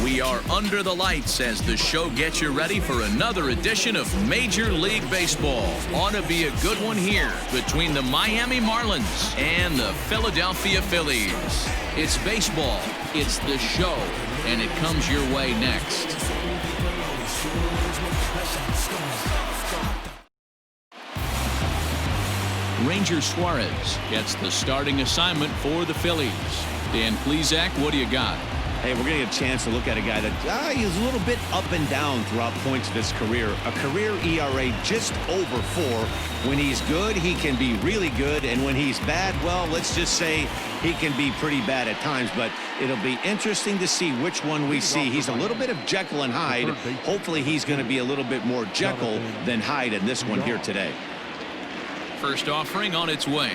We are under the lights as the show gets you ready for another edition of Major League Baseball. Ought to be a good one here between the Miami Marlins and the Philadelphia Phillies. It's baseball, it's the show, and it comes your way next. Ranger Suarez gets the starting assignment for the Phillies. Dan Plesac, what do you got? Hey, we're going to get a chance to look at a guy that he's a little bit up and down throughout points of his career. A career ERA just over 4. When he's good, he can be really good. And when he's bad, well, let's just say he can be pretty bad at times. But it'll be interesting to see which one we see. He's a little bit of Jekyll and Hyde. Hopefully he's going to be a little bit more Jekyll than Hyde in this one here today. First offering on its way.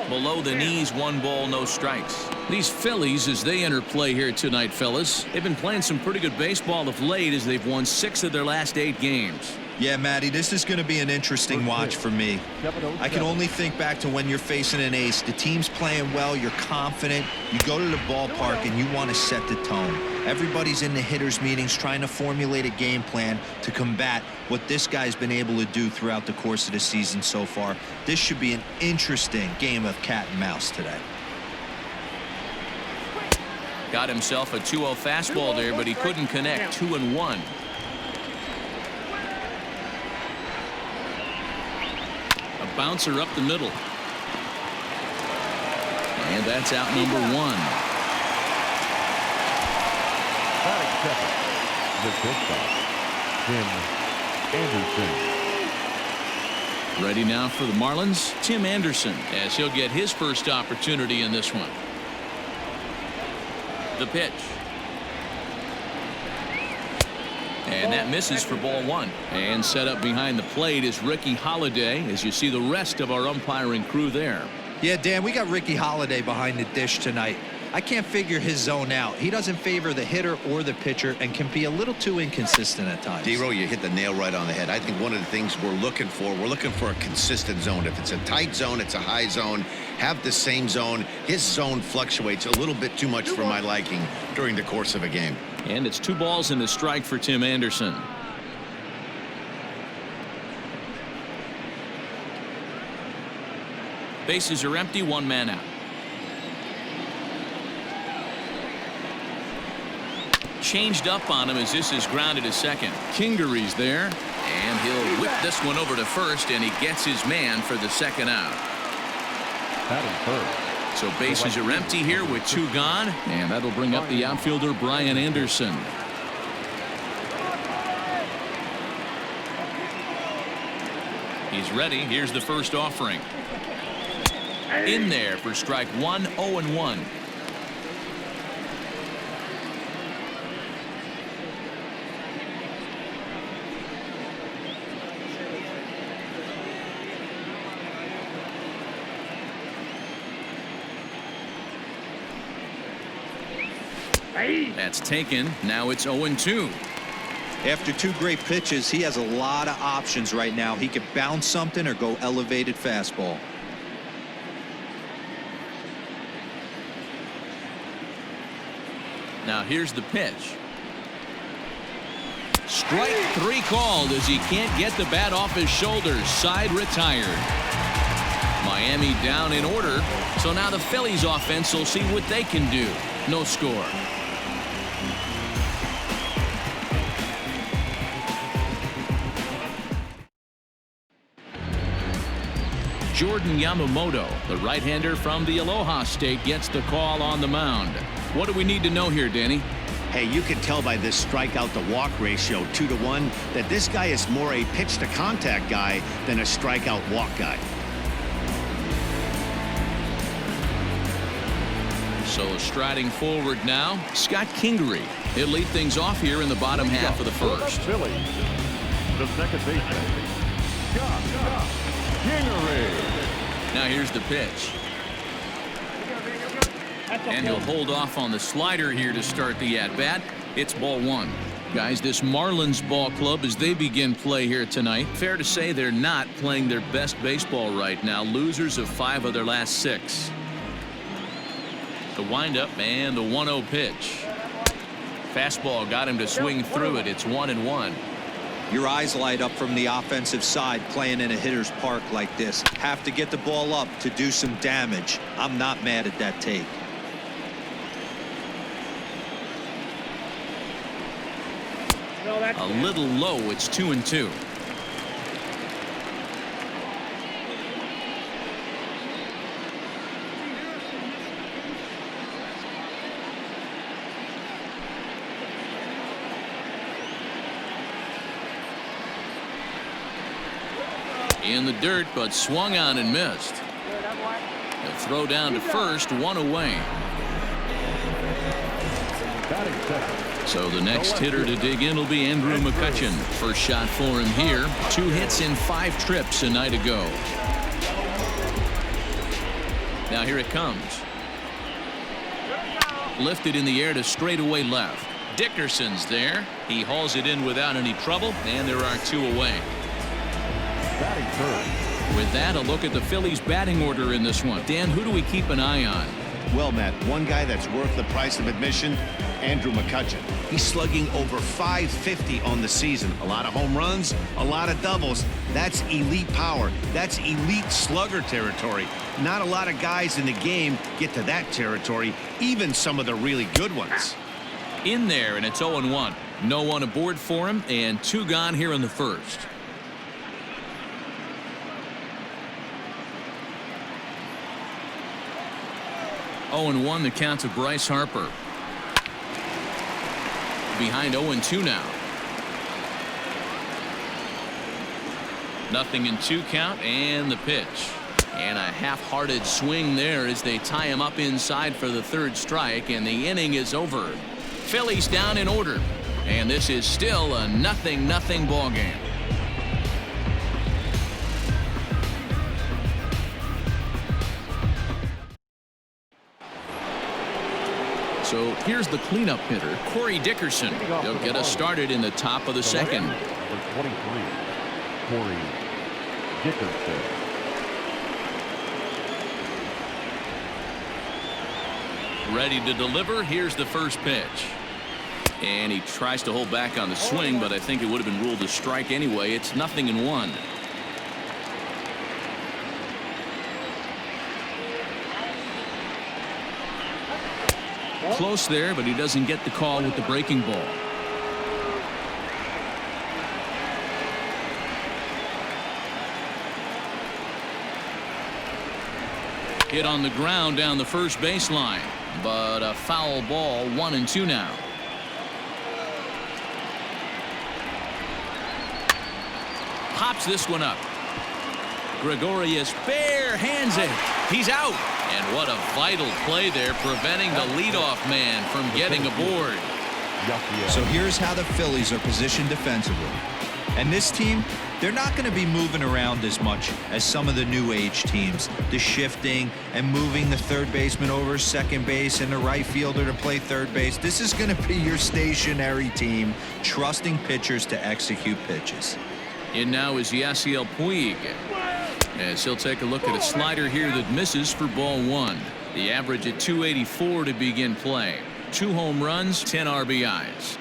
Below the knees, 1 ball, no strikes. These Phillies, as they enter play here tonight, fellas, they've been playing some pretty good baseball of late as they've won 6 of their last 8 games. Yeah, Matty, this is going to be an interesting watch for me. I can only think back to when you're facing an ace. The team's playing well, you're confident, you go to the ballpark and you want to set the tone. Everybody's in the hitters meetings trying to formulate a game plan to combat what this guy's been able to do throughout the course of the season so far. This should be an interesting game of cat and mouse today. Got himself a 2-0 fastball there, but he couldn't connect. 2-1. A bouncer up the middle. And that's out number 1. The pitch Tim Anderson. Ready now for the Marlins, Tim Anderson, as he'll get his first opportunity in this one. The pitch. And that misses for ball 1. And set up behind the plate is Ricky Holiday, as you see the rest of our umpiring crew there. Yeah, Dan, we got Ricky Holiday behind the dish tonight. I can't figure his zone out. He doesn't favor the hitter or the pitcher and can be a little too inconsistent at times. D-Row, you hit the nail right on the head. I think one of the things we're looking for a consistent zone. If it's a tight zone, it's a high zone. Have the same zone. His zone fluctuates a little bit too much for my liking during the course of a game. And it's 2 balls and a strike for Tim Anderson. Bases are empty, 1 man out. Changed up on him as this is grounded to second. Kingery's there, and he'll whip this one over to first, and he gets his man for the second out. So bases are empty here with 2 gone, and that'll bring up the outfielder Brian Anderson. He's ready. Here's the first offering. In there for strike 1, 0-1. That's taken. Now it's 0-2. After 2 great pitches, he has a lot of options right now. He could bounce something or go elevated fastball. Now here's the pitch. Strike 3 called as he can't get the bat off his shoulders. Side retired. Miami down in order. So now the Phillies offense will see what they can do. No score. Jordan Yamamoto, the right-hander from the Aloha State, gets the call on the mound. What do we need to know here, Danny? Hey, you can tell by this strikeout to walk ratio 2-to-1 that this guy is more a pitch to contact guy than a strikeout walk guy. So striding forward now, Scott Kingery. He'll lead things off here in the bottom half of the first. Phillies, the second baseman, Scott Kingery. Now here's the pitch. And he'll hold off on the slider here to start the at-bat. It's ball 1. Guys, this Marlins ball club, as they begin play here tonight, fair to say they're not playing their best baseball right now. Losers of 5 of their last 6. The windup and the 1-0 pitch. Fastball got him to swing through it. It's 1-1. Your eyes light up from the offensive side playing in a hitter's park like this. Have to get the ball up to do some damage. I'm not mad at that take. A little low. It's 2-2. In the dirt, but swung on and missed. A throw down to first, one away. So the next hitter to dig in will be Andrew McCutchen. First shot for him here. 2 hits in 5 trips a night ago. Now here it comes. Lifted in the air to straightaway left. Dickerson's there. He hauls it in without any trouble, and there are 2 away. With that, a look at the Phillies' batting order in this one. Dan, who do we keep an eye on? Well, Matt, one guy that's worth the price of admission, Andrew McCutchen. He's slugging over .550 on the season. A lot of home runs, a lot of doubles. That's elite power. That's elite slugger territory. Not a lot of guys in the game get to that territory, even some of the really good ones. In there, and it's 0-1. No one aboard for him, and 2 gone here in the first. Oh, 0-1 the count to Bryce Harper. Behind 0-2 now. 0-2 count, and the pitch. And a half-hearted swing there as they tie him up inside for the 3rd strike, and the inning is over. Phillies down in order, and this is still a 0-0 ball game. So here's the cleanup hitter, Corey Dickerson. He'll get us started in the top of the second. For 23, Corey Dickerson. Ready to deliver. Here's the first pitch. And he tries to hold back on the swing, but I think it would have been ruled a strike anyway. It's 0-1. Close there, but he doesn't get the call with the breaking ball. Hit on the ground down the first baseline, but a foul ball. 1-2 now. Pops this one up. Gregorius bare hands it. He's out. And what a vital play there, preventing the leadoff man from getting aboard. So here's how the Phillies are positioned defensively. And this team, they're not going to be moving around as much as some of the new age teams. The shifting and moving the third baseman over second base and the right fielder to play third base. This is going to be your stationary team, trusting pitchers to execute pitches. In now is Yasiel Puig. As he'll take a look at a slider here that misses for ball 1. The average at 284 to begin play. 2 home runs, 10 RBIs.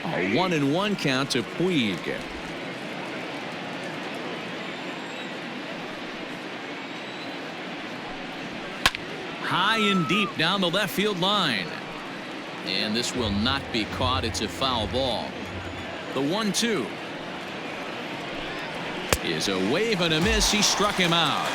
A 1-1 count to Puig. High and deep down the left field line. And this will not be caught. It's a foul ball. The 1-2 is a wave and a miss. He struck him out.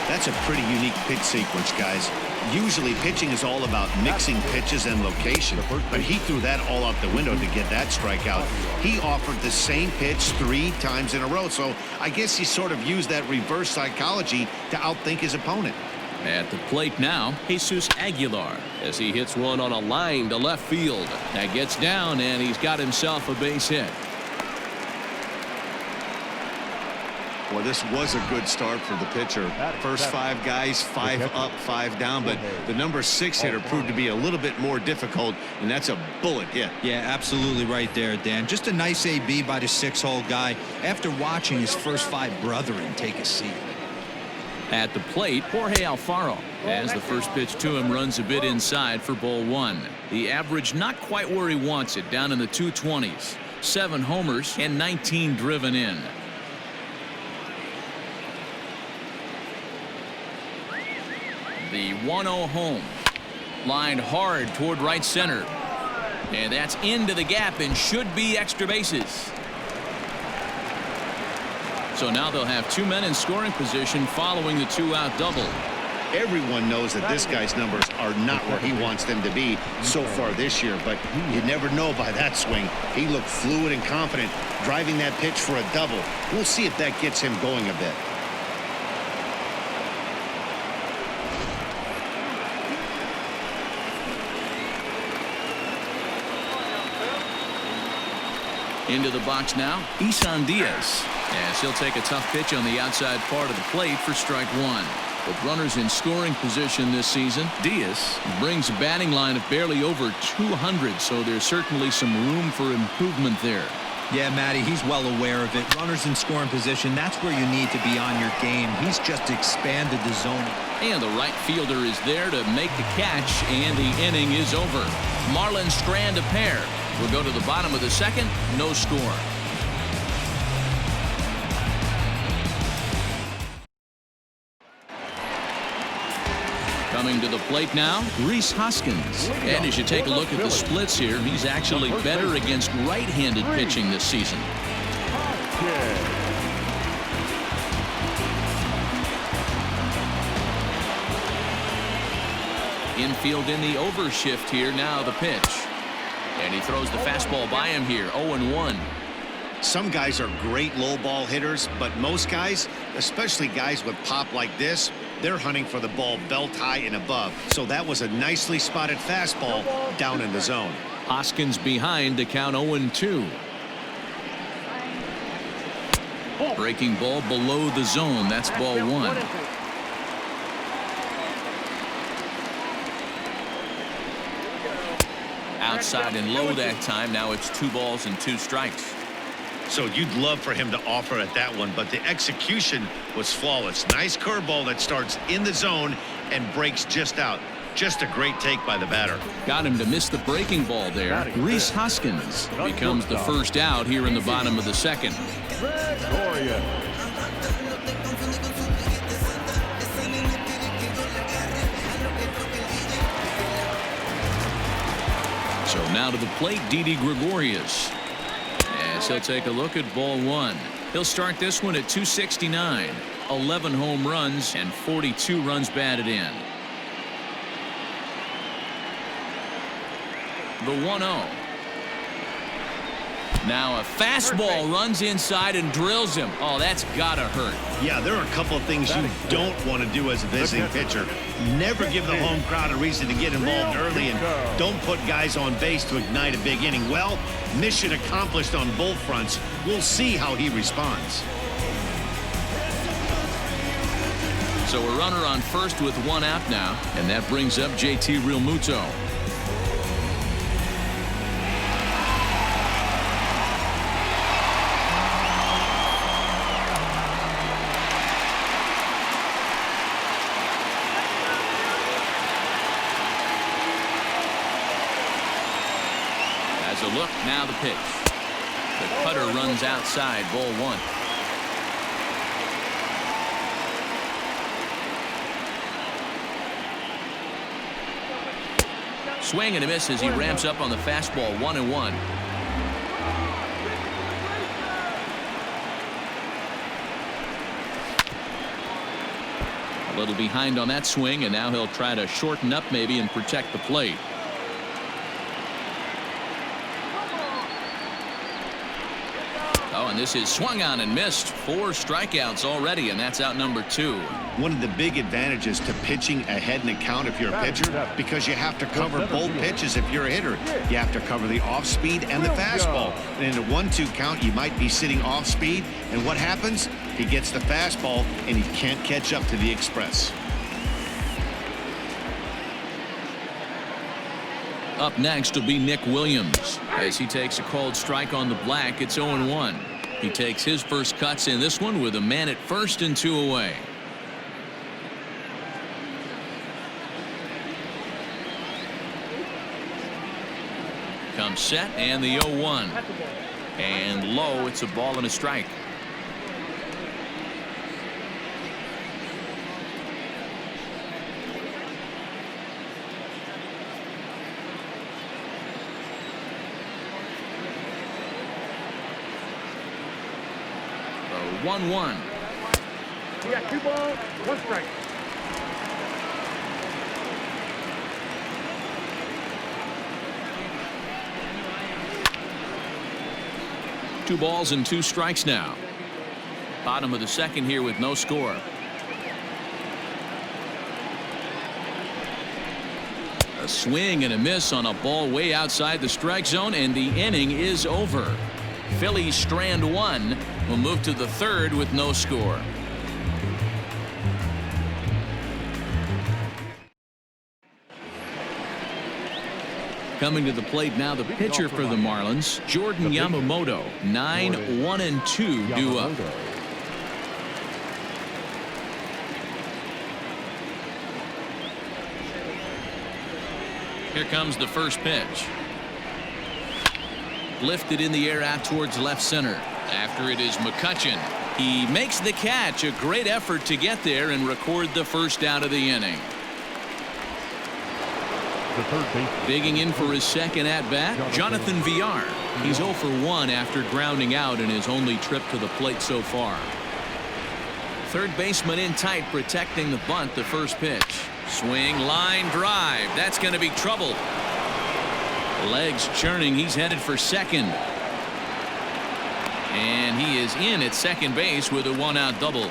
That's a pretty unique pitch sequence, guys. Usually pitching is all about mixing pitches and location, but he threw that all out the window to get that strikeout. He offered the same pitch 3 times in a row, so I guess he sort of used that reverse psychology to outthink his opponent. At the plate now, Jesus Aguilar, as he hits one on a line to left field. That gets down, and he's got himself a base hit. Well, this was a good start for the pitcher. First 5 guys, 5 up, 5 down, but the number 6 hitter proved to be a little bit more difficult, and that's a bullet hit. Yeah, absolutely right there, Dan. Just a nice AB by the 6-hole guy after watching his first 5 brethren take a seat. At the plate, Jorge Alfaro, as the first pitch to him runs a bit inside for ball 1. The average not quite where he wants it, down in the 220s. 7 homers and 19 driven in. The 1-0 home. Lined hard toward right center. And that's into the gap and should be extra bases. So now they'll have 2 men in scoring position following the 2-out double. Everyone knows that this guy's numbers are not where he wants them to be so far this year, but you never know by that swing. He looked fluid and confident, driving that pitch for a double. We'll see if that gets him going a bit. Into the box now, Isan Diaz, as he'll take a tough pitch on the outside part of the plate for strike 1. With runners in scoring position this season, Diaz brings a batting line of barely over 200, so there's certainly some room for improvement there. Yeah, Matty, he's well aware of it. Runners in scoring position, that's where you need to be on your game. He's just expanded the zone. And the right fielder is there to make the catch, and the inning is over. Marlins strand a pair. We'll go to the bottom of the second, no score. Coming to the plate now, Rhys Hoskins. And as you take a look at the splits here, he's actually better against right-handed pitching this season. Infield in the overshift here, now the pitch. And he throws the fastball by him here, 0-1. Some guys are great low ball hitters, but most guys, especially guys with pop like this, they're hunting for the ball belt high and above. So that was a nicely spotted fastball down in the zone. Hoskins behind to count 0-2. Breaking ball below the zone. That's ball 1. Outside and low that time. Now it's 2 balls and 2 strikes. So you'd love for him to offer at that one, but the execution was flawless. Nice curveball that starts in the zone and breaks just out. Just a great take by the batter. Got him to miss the breaking ball there. Rhys Hoskins becomes the first out here in the bottom of the second. So now to the plate, Didi Gregorius. As he'll take a look at ball 1. He'll start this one at 269. 11 home runs and 42 runs batted in. The 1-0. Now a fastball runs inside and drills him. Oh, that's gotta hurt. Yeah, there are a couple of things you don't want to do as a visiting pitcher. Never give the home crowd a reason to get involved early, and don't put guys on base to ignite a big inning. Well, mission accomplished on both fronts. We'll see how he responds. So a runner on first with 1 out now, and that brings up JT Realmuto. A look, now the pitch. The cutter runs outside, ball 1. Swing and a miss as he ramps up on the fastball, 1-1. A little behind on that swing, and now he'll try to shorten up maybe and protect the plate. Oh, and this is swung on and missed. 4 strikeouts already, and that's out number 2. One of the big advantages to pitching ahead in the count if you're a pitcher, because you have to cover both pitches if you're a hitter. You have to cover the off speed and the fastball. And in a 1-2 count, you might be sitting off speed, and what happens? He gets the fastball, and he can't catch up to the express. Up next will be Nick Williams as he takes a called strike on the black. It's 0-1. He takes his first cuts in this one with a man at first and 2 away. Count set and the 0-1. And low, it's a ball and a strike. The 1-1. We got 2 balls, 1 strike. Two balls and 2 strikes now. Bottom of the second here with no score. A swing and a miss on a ball way outside the strike zone, and the inning is over. Phillies strand 1. Will move to the 3rd with no score. Coming to the plate now, the pitcher for the Marlins, Jordan Yamamoto. 9-1-2 due up. Here comes the first pitch. Lifted in the air out towards left center. After it is McCutchen. He makes the catch. A great effort to get there and record the first out of the inning. Digging in for his second at-bat, Jonathan Villar. He's 0 for 1 after grounding out in his only trip to the plate so far. Third baseman in tight, protecting the bunt. The first pitch. Swing, line drive. That's going to be trouble. Legs churning. He's headed for second. And he is in at second base with a 1-out double.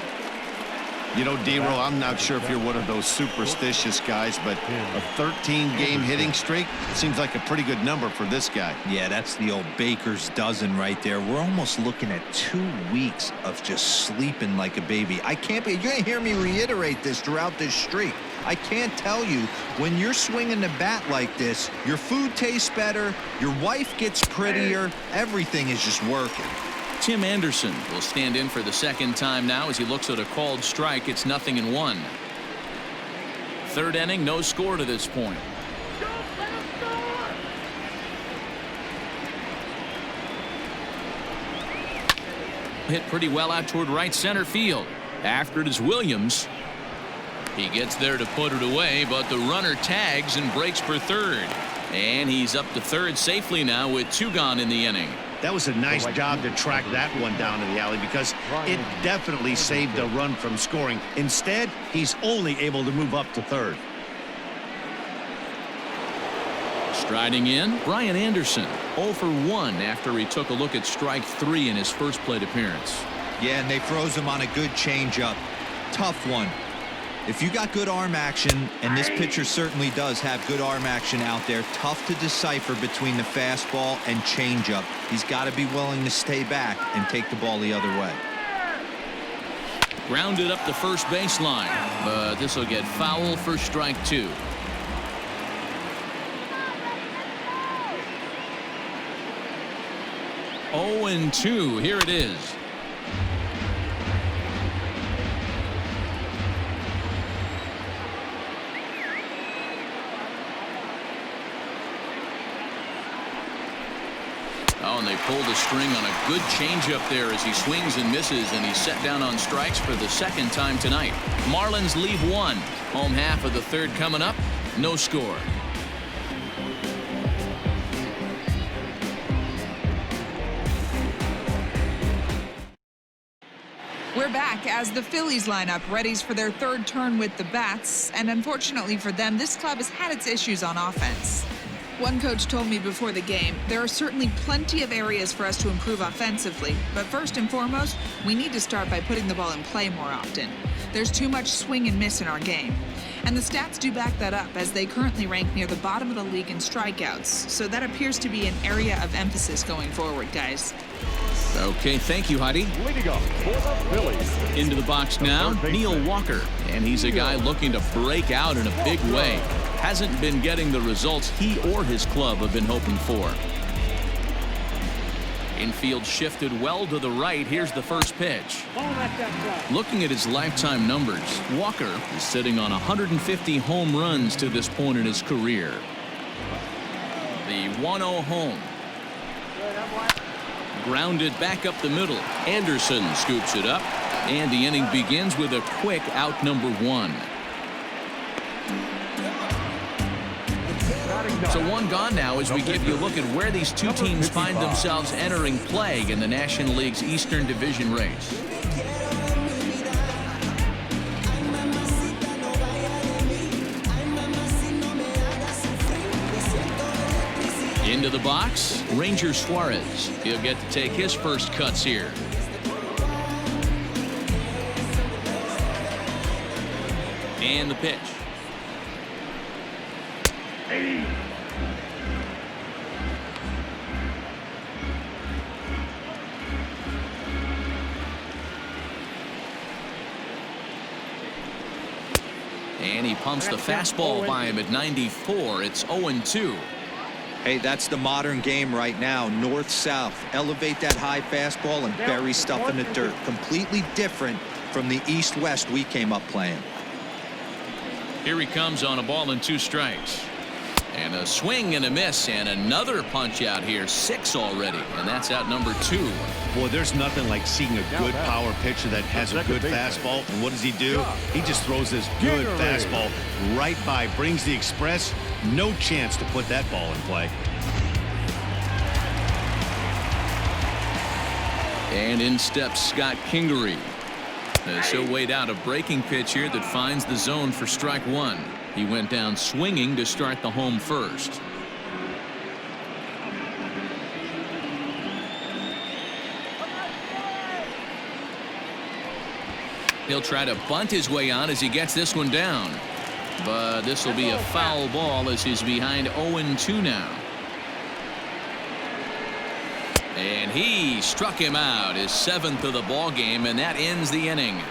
You know, D-Roll, I'm not sure if you're one of those superstitious guys, but a 13-game hitting streak seems like a pretty good number for this guy. Yeah, that's the old baker's dozen right there. We're almost looking at 2 weeks of just sleeping like a baby. I can't be. You're going to hear me reiterate this throughout this streak. I can't tell you, when you're swinging the bat like this, your food tastes better, your wife gets prettier, everything is just working. Tim Anderson will stand in for the second time now as he looks at a called strike. It's 0-1. Third inning, no score to this point. Hit pretty well out toward right center field. After it is Williams. He gets there to put it away, but the runner tags and breaks for third. And he's up to third safely now with 2 gone in the inning. That was a nice job to track that one down to the alley because it definitely saved a run from scoring. Instead, he's only able to move up to third. Striding in, Brian Anderson. 0 for 1 after he took a look at strike 3 in his first plate appearance. Yeah, and they froze him on a good changeup. Tough one. If you got good arm action, and this pitcher certainly does have good arm action out there, tough to decipher between the fastball and changeup. He's got to be willing to stay back and take the ball the other way. Grounded up the first baseline, but this will get foul for strike 2. Oh, and 2. Here it is. Oh, and they pulled a string on a good changeup there as he swings and misses, and he's set down on strikes for the second time tonight. Marlins lead 1. Home half of the third coming up. No score. We're back as the Phillies lineup readies for their third turn with the bats, and unfortunately for them, this club has had its issues on offense. One coach told me before the game, there are certainly plenty of areas for us to improve offensively, but first and foremost, we need to start by putting the ball in play more often. There's too much swing and miss in our game. And the stats do back that up, as they currently rank near the bottom of the league in strikeouts, so that appears to be an area of emphasis going forward, guys. Okay, thank you, Heidi. Leading up for the Phillies. Into the box now, Neil Walker, and he's a guy looking to break out in a big way. Hasn't been getting the results he or his club have been hoping for. Infield shifted well to the right. Here's the first pitch. Looking at his lifetime numbers, Walker is sitting on 150 home runs to this point in his career. The 1-0 home. Grounded back up the middle. Anderson scoops it up. And the inning begins with a quick out number 1. So 1 gone now as we give you a look at where these two teams find themselves entering play in the National League's Eastern Division race. Into the box, Ranger Suarez. He'll get to take his first cuts here. And the pitch. And he pumps the fastball by him at 94. It's 0-2. Hey, that's the modern game right now. North-south. Elevate that high fastball and bury stuff in the dirt. Completely different from the east-west we came up playing. Here he comes on a ball and 2 strikes. And a swing and a miss and another punch out here. 6 already. And that's out number 2. Boy, there's nothing like seeing a good power pitcher that has a good fastball. And what does he do? He just throws this good fastball right by, brings the express. No chance to put that ball in play. And in steps Scott Kingery. As he'll wait out a breaking pitch here that finds the zone for strike 1. He went down swinging to start the home first. He'll try to bunt his way on as he gets this one down. But this will be a foul ball as he's behind 0-2 now. And he struck him out, his 7th of the ball game, and that ends the inning.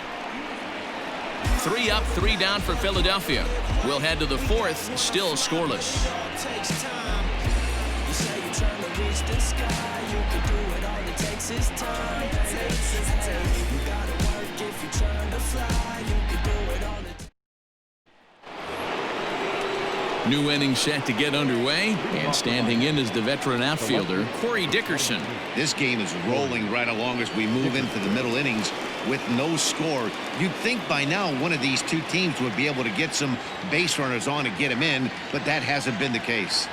3 up, 3 down for Philadelphia. We'll head to the 4th, still scoreless. New inning set to get underway, and standing in is the veteran outfielder, Corey Dickerson. This game is rolling right along as we move into the middle innings with no score. You'd think by now one of these two teams would be able to get some base runners on and get them in, but that hasn't been the case.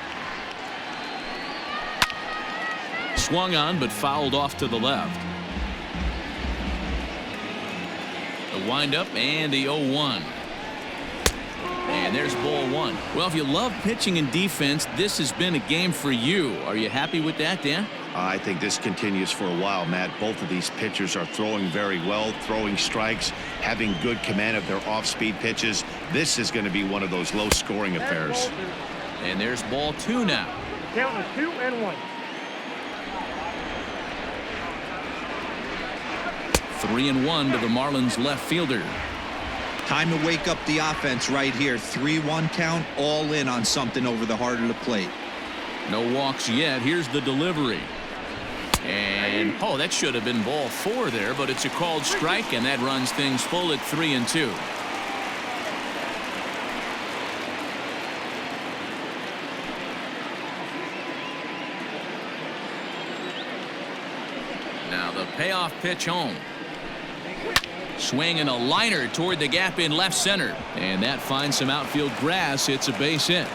Swung on, but fouled off to the left. The windup and the 0-1. And there's ball 1. Well, if you love pitching and defense, this has been a game for you. Are you happy with that, Dan? I think this continues for a while, Matt. Both of these pitchers are throwing very well, throwing strikes, having good command of their off-speed pitches. This is going to be one of those low-scoring affairs. And there's ball 2 now. Count is 2-1. 3-1 to the Marlins left fielder. Time to wake up the offense right here. 3-1 count, all in on something over the heart of the plate. No walks yet. Here's the delivery. And, oh, that should have been ball 4 there, but it's a called strike, and that runs things full at 3-2. Now the payoff pitch home. Swing and a liner toward the gap in left center. And that finds some outfield grass. It's a base hit.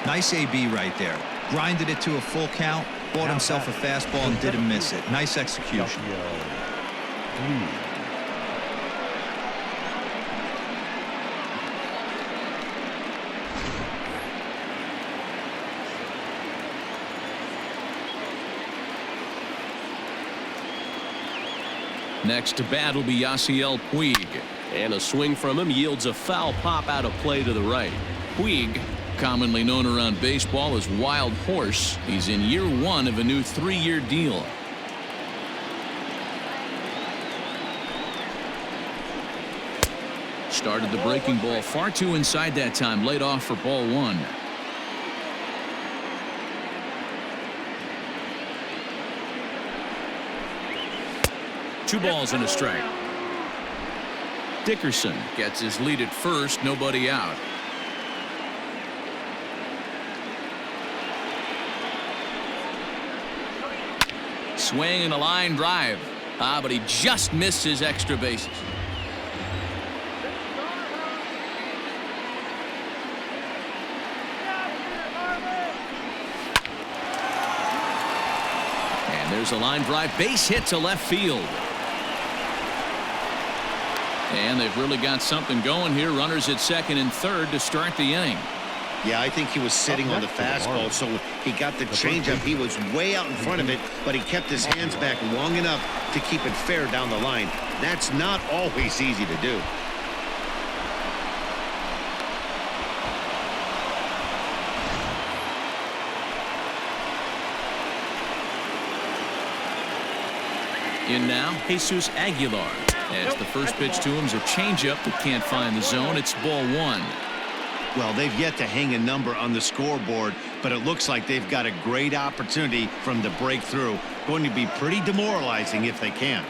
Nice AB right there. Grinded it to a full count, bought himself a fastball and didn't miss it. Nice execution. Next to bat will be Yasiel Puig. And a swing from him yields a foul pop out of play to the right. Puig, commonly known around baseball as Wild Horse, he's in year 1 of a new 3-year deal. Started the breaking ball far too inside that time, laid off for ball 1. Two balls and a strike. Dickerson gets his lead at first, nobody out. Swing and a line drive. But he just missed his extra bases. And there's a line drive, base hit to left field. And they've really got something going here. Runners at second and third to start the inning. Yeah, I think he was sitting on the fastball, so he got the changeup. He was way out in front of it, but he kept his hands back long enough to keep it fair down the line. That's not always easy to do. In now, Jesus Aguilar. As the first pitch to him is a changeup that can't find the zone. It's ball one. Well, they've yet to hang a number on the scoreboard, but it looks like they've got a great opportunity from the breakthrough. Going to be pretty demoralizing if they can't.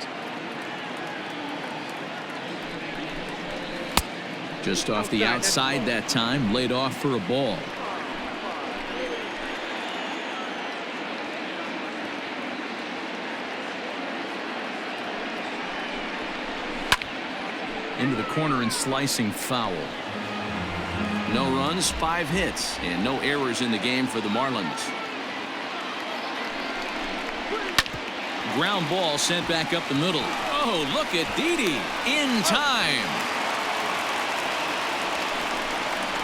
Just off the outside that time, laid off for a ball. Into the corner and slicing foul. No runs, 5 hits, and no errors in the game for the Marlins. Ground ball sent back up the middle. Oh, look at Didi in time.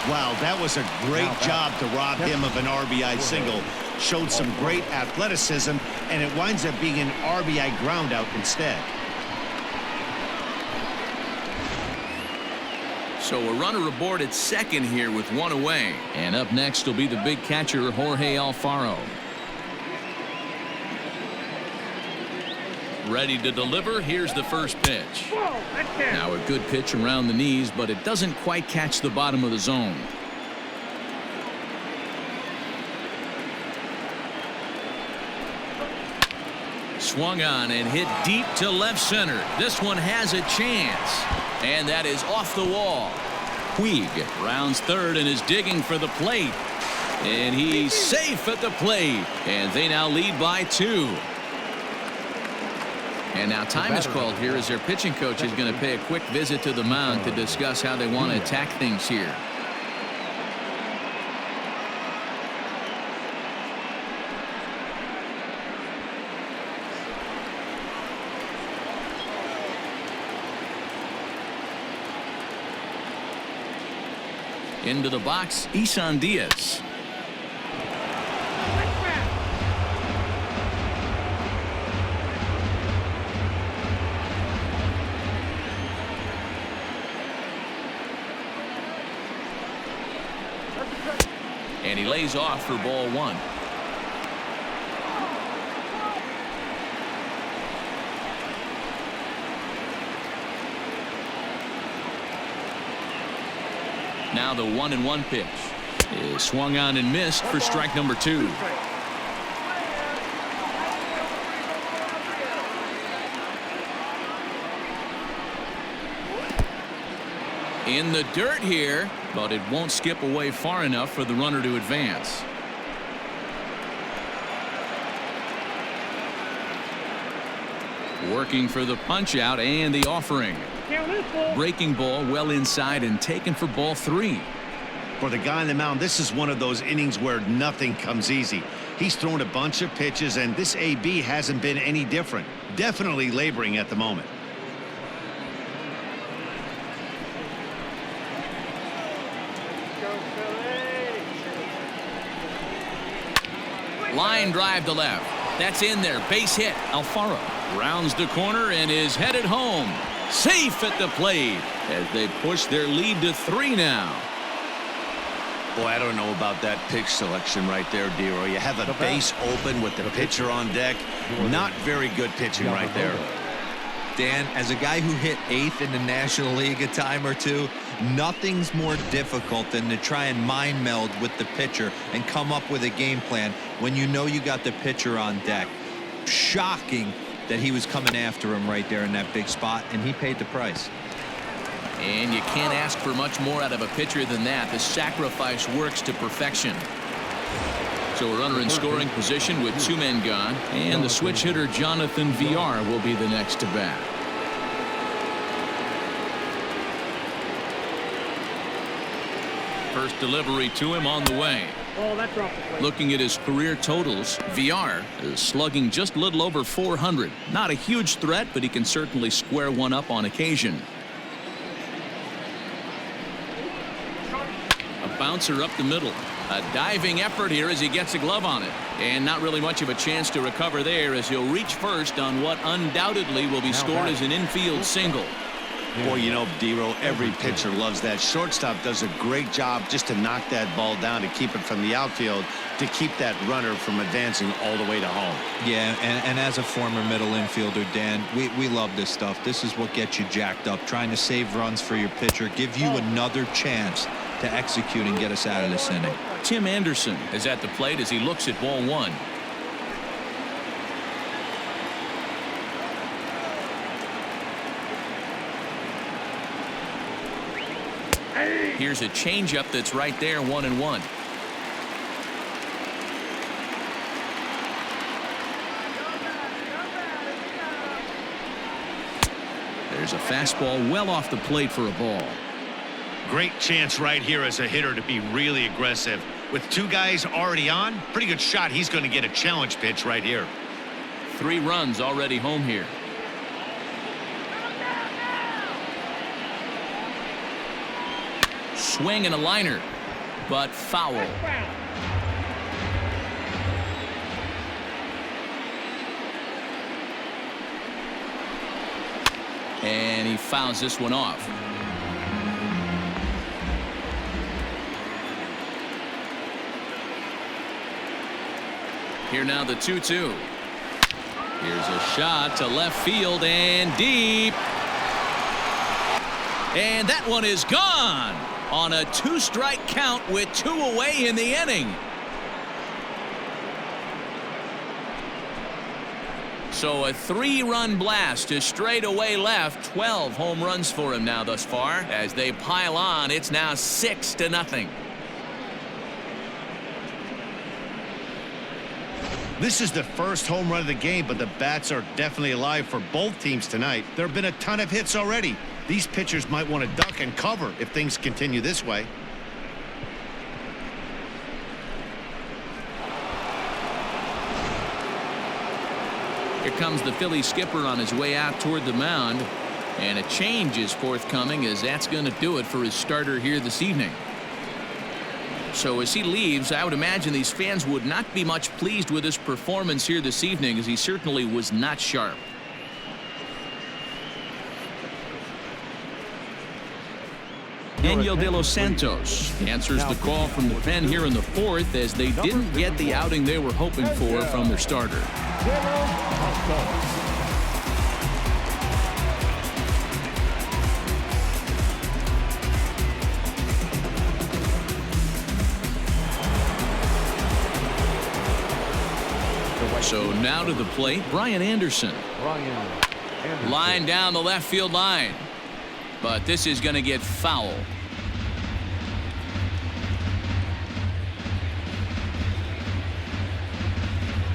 Wow, that was a great job to rob him of an RBI single. Showed some great athleticism, and it winds up being an RBI ground out instead. So a runner aboard at second here with one away. And up next will be the big catcher, Jorge Alfaro. Ready to deliver. Here's the first pitch. Now a good pitch around the knees, but it doesn't quite catch the bottom of the zone. Swung on and hit deep to left center. This one has a chance. And that is off the wall. Puig rounds third and is digging for the plate. And he's safe at the plate. And they now lead by 2. And now time is called here as their pitching coach is going to pay a quick visit to the mound to discuss how they want to attack things here. Into the box, Isan Diaz. And he lays off for ball 1. Now the 1-1 pitch is swung on and missed for strike number 2. In the dirt here, but it won't skip away far enough for the runner to advance. Working for the punch out and the offering. Breaking ball well inside and taken for ball 3. For the guy on the mound, this is one of those innings where nothing comes easy. He's thrown a bunch of pitches, and this AB hasn't been any different. Definitely laboring at the moment. Line drive to left. That's in there. Base hit. Alfaro rounds the corner and is headed home. Safe at the plate as they push their lead to 3 now. Boy, I don't know about that pitch selection right there, Dero. You have a base open with the pitcher on deck. Not very good pitching right there. Dan, as a guy who hit 8th in the National League a time or two, nothing's more difficult than to try and mind meld with the pitcher and come up with a game plan when you know you got the pitcher on deck. Shocking that he was coming after him right there in that big spot, and he paid the price. And you can't ask for much more out of a pitcher than that. The sacrifice works to perfection. So a runner in scoring position with 2 men gone, and the switch hitter Jonathan VR will be the next to bat. First delivery to him on the way. Oh, that's off the plate. Looking at his career totals, VR is slugging just a little over 400. Not a huge threat, but he can certainly square one up on occasion. A bouncer up the middle. A diving effort here as he gets a glove on it. And not really much of a chance to recover there as he'll reach first on what undoubtedly will be scored as an infield single. Boy, you know, D-Row, every pitcher loves that. Shortstop does a great job just to knock that ball down, to keep it from the outfield, to keep that runner from advancing all the way to home. Yeah, and as a former middle infielder, Dan, we love this stuff. This is what gets you jacked up, trying to save runs for your pitcher, give you another chance to execute and get us out of this inning. Tim Anderson is at the plate as he looks at ball 1. Here's a changeup that's right there, 1-1. There's a fastball well off the plate for a ball. Great chance right here as a hitter to be really aggressive. With 2 guys already on, pretty good shot. He's going to get a challenge pitch right here. 3 runs already home here. Swing and a liner, but foul. And he fouls this one off. Here now the 2-2. Here's a shot to left field and deep. And that one is gone on a 2-strike count with 2 away in the inning. So a 3-run blast to straightaway left. 12 home runs for him now thus far. As they pile on, it's now 6-0. This is the first home run of the game, but the bats are definitely alive for both teams tonight. There have been a ton of hits already. These pitchers might want to duck and cover if things continue this way. Here comes the Philly skipper on his way out toward the mound. And a change is forthcoming, as that's going to do it for his starter here this evening. So as he leaves, I would imagine these fans would not be much pleased with his performance here this evening, as he certainly was not sharp. Daniel De Los Santos answers the call from the pen here in the 4th, as they didn't get the outing they were hoping for from their starter. So now to the plate, Brian Anderson. Line down the left field line. But this is going to get foul.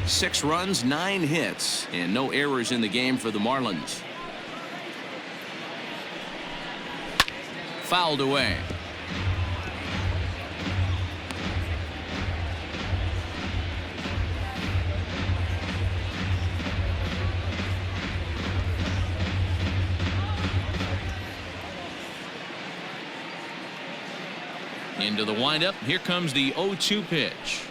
Six runs, 9 hits, and no errors in the game for the Marlins. Fouled away. Into the windup. Here comes the 0-2 pitch.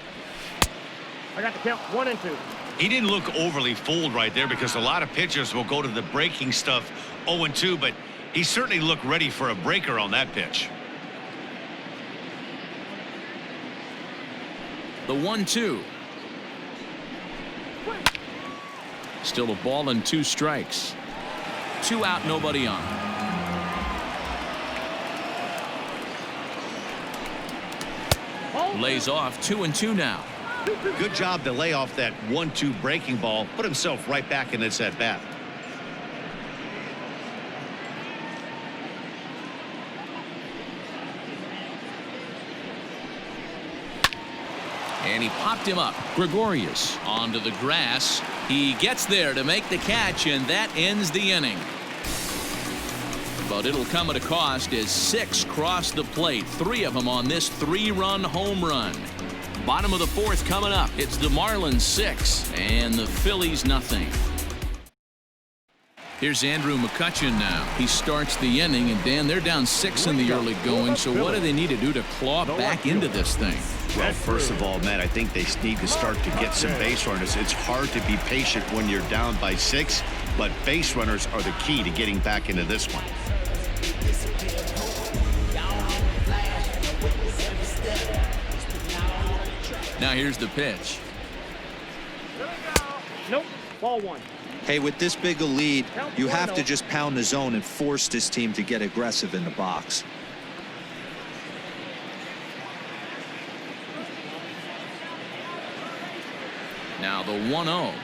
I got the count 1-2. He didn't look overly fooled right there, because a lot of pitchers will go to the breaking stuff 0-2, but he certainly looked ready for a breaker on that pitch. The 1-2. Still a ball and 2 strikes. 2 out, nobody on. Lays off 2-2 now. Good job to lay off that 1-2 breaking ball, put himself right back in this at bat. And he popped him up. Gregorius onto the grass. He gets there to make the catch, and that ends the inning. But it'll come at a cost as 6 cross the plate, 3 of them on this 3-run home run. Bottom of the 4th coming up. It's the Marlins 6 and the Phillies nothing. Here's Andrew McCutchen now. He starts the inning, and Dan, they're down 6 in the early going, so what do they need to do to claw back into this thing? Well, first of all, Matt, I think they need to start to get some base runners. It's hard to be patient when you're down by 6, but base runners are the key to getting back into this one. Now here's the pitch. Nope. Ball 1. Hey, with this big a lead, you have to just pound the zone and force this team to get aggressive in the box. Now the 1-0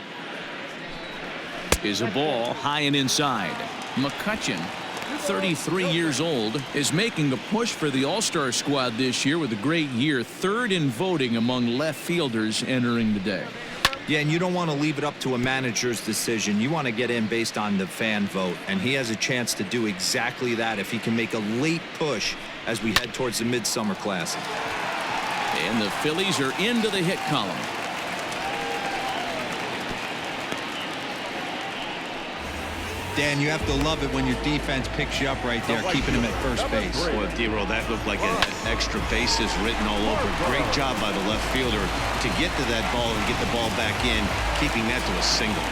is a ball high and inside. McCutchen, 33 years old, is making a push for the All-Star squad this year with a great year, 3rd in voting among left fielders entering the day. Yeah, and you don't want to leave it up to a manager's decision. You want to get in based on the fan vote, and he has a chance to do exactly that if he can make a late push as we head towards the Midsummer Classic. And the Phillies are into the hit column. Dan, you have to love it when your defense picks you up right there, keeping him at first base. Well, D-Roll, that looked like an extra bases written all over. Great job by the left fielder to get to that ball and get the ball back in, keeping that to a single.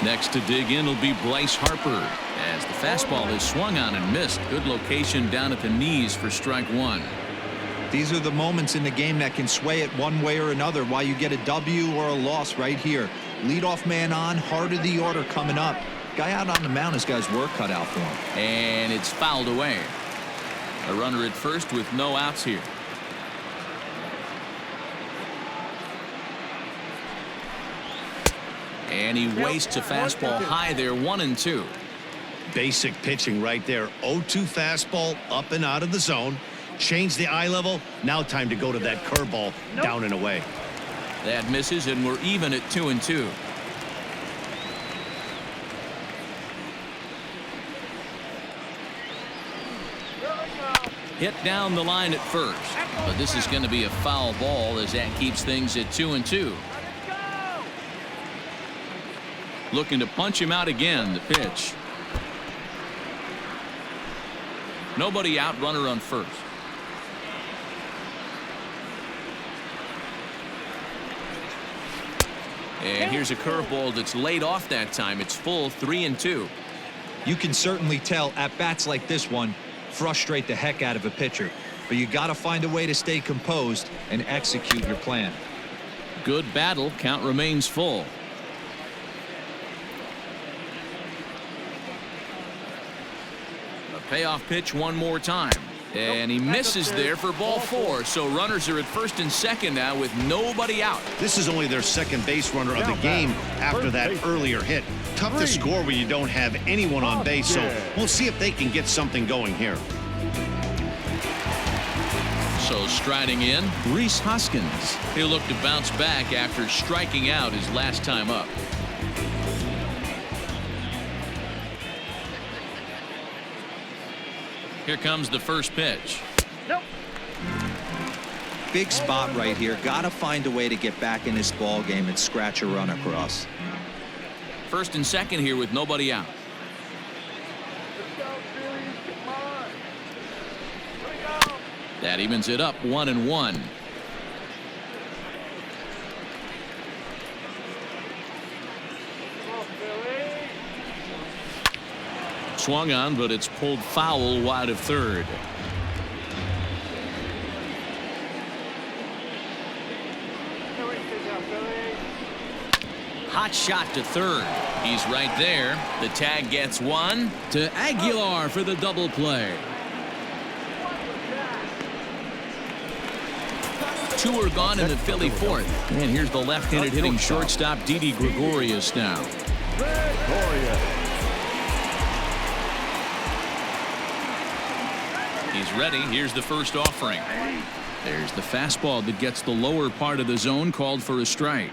Next to dig in will be Bryce Harper as the fastball is swung on and missed. Good location down at the knees for strike 1. These are the moments in the game that can sway it one way or another, why you get a W or a loss right here. Leadoff man on, heart of the order coming up. Guy out on the mound has got his work cut out for him. And it's fouled away. A runner at first with no outs here. And he wastes a fastball high there, 1-2. Basic pitching right there. 0-2 fastball up and out of the zone. Change the eye level. Now time to go to that curveball down and away. That misses, and we're even at 2-2. Hit down the line at first, but this is going to be a foul ball as that keeps things at 2-2. Looking to punch him out again. The pitch. Nobody out, runner on first. And here's a curveball that's laid off that time. It's full, 3-2. You can certainly tell at bats like this one frustrate the heck out of a pitcher, but you got to find a way to stay composed and execute your plan. Good battle. Count remains full. A payoff pitch one more time. And he misses there for ball 4. So runners are at first and second now with nobody out. This is only their second base runner of the game after that earlier hit. Tough to score when you don't have anyone on base, so we'll see if they can get something going here. So striding in, Rhys Hoskins. He'll look to bounce back after striking out his last time up. Here comes the first pitch. Nope. Big spot right here. Got to find a way to get back in this ball game and scratch a run across. First and second here with nobody out. That evens it up, 1-1. Swung on, but it's pulled foul wide of third. Hot shot to third. He's right there. The tag gets one to Aguilar for the double play. 2 are gone in the Philly 4th. And here's the left-handed hitting shortstop Didi Gregorius now. He's ready. Here's the first offering. There's the fastball that gets the lower part of the zone, called for a strike.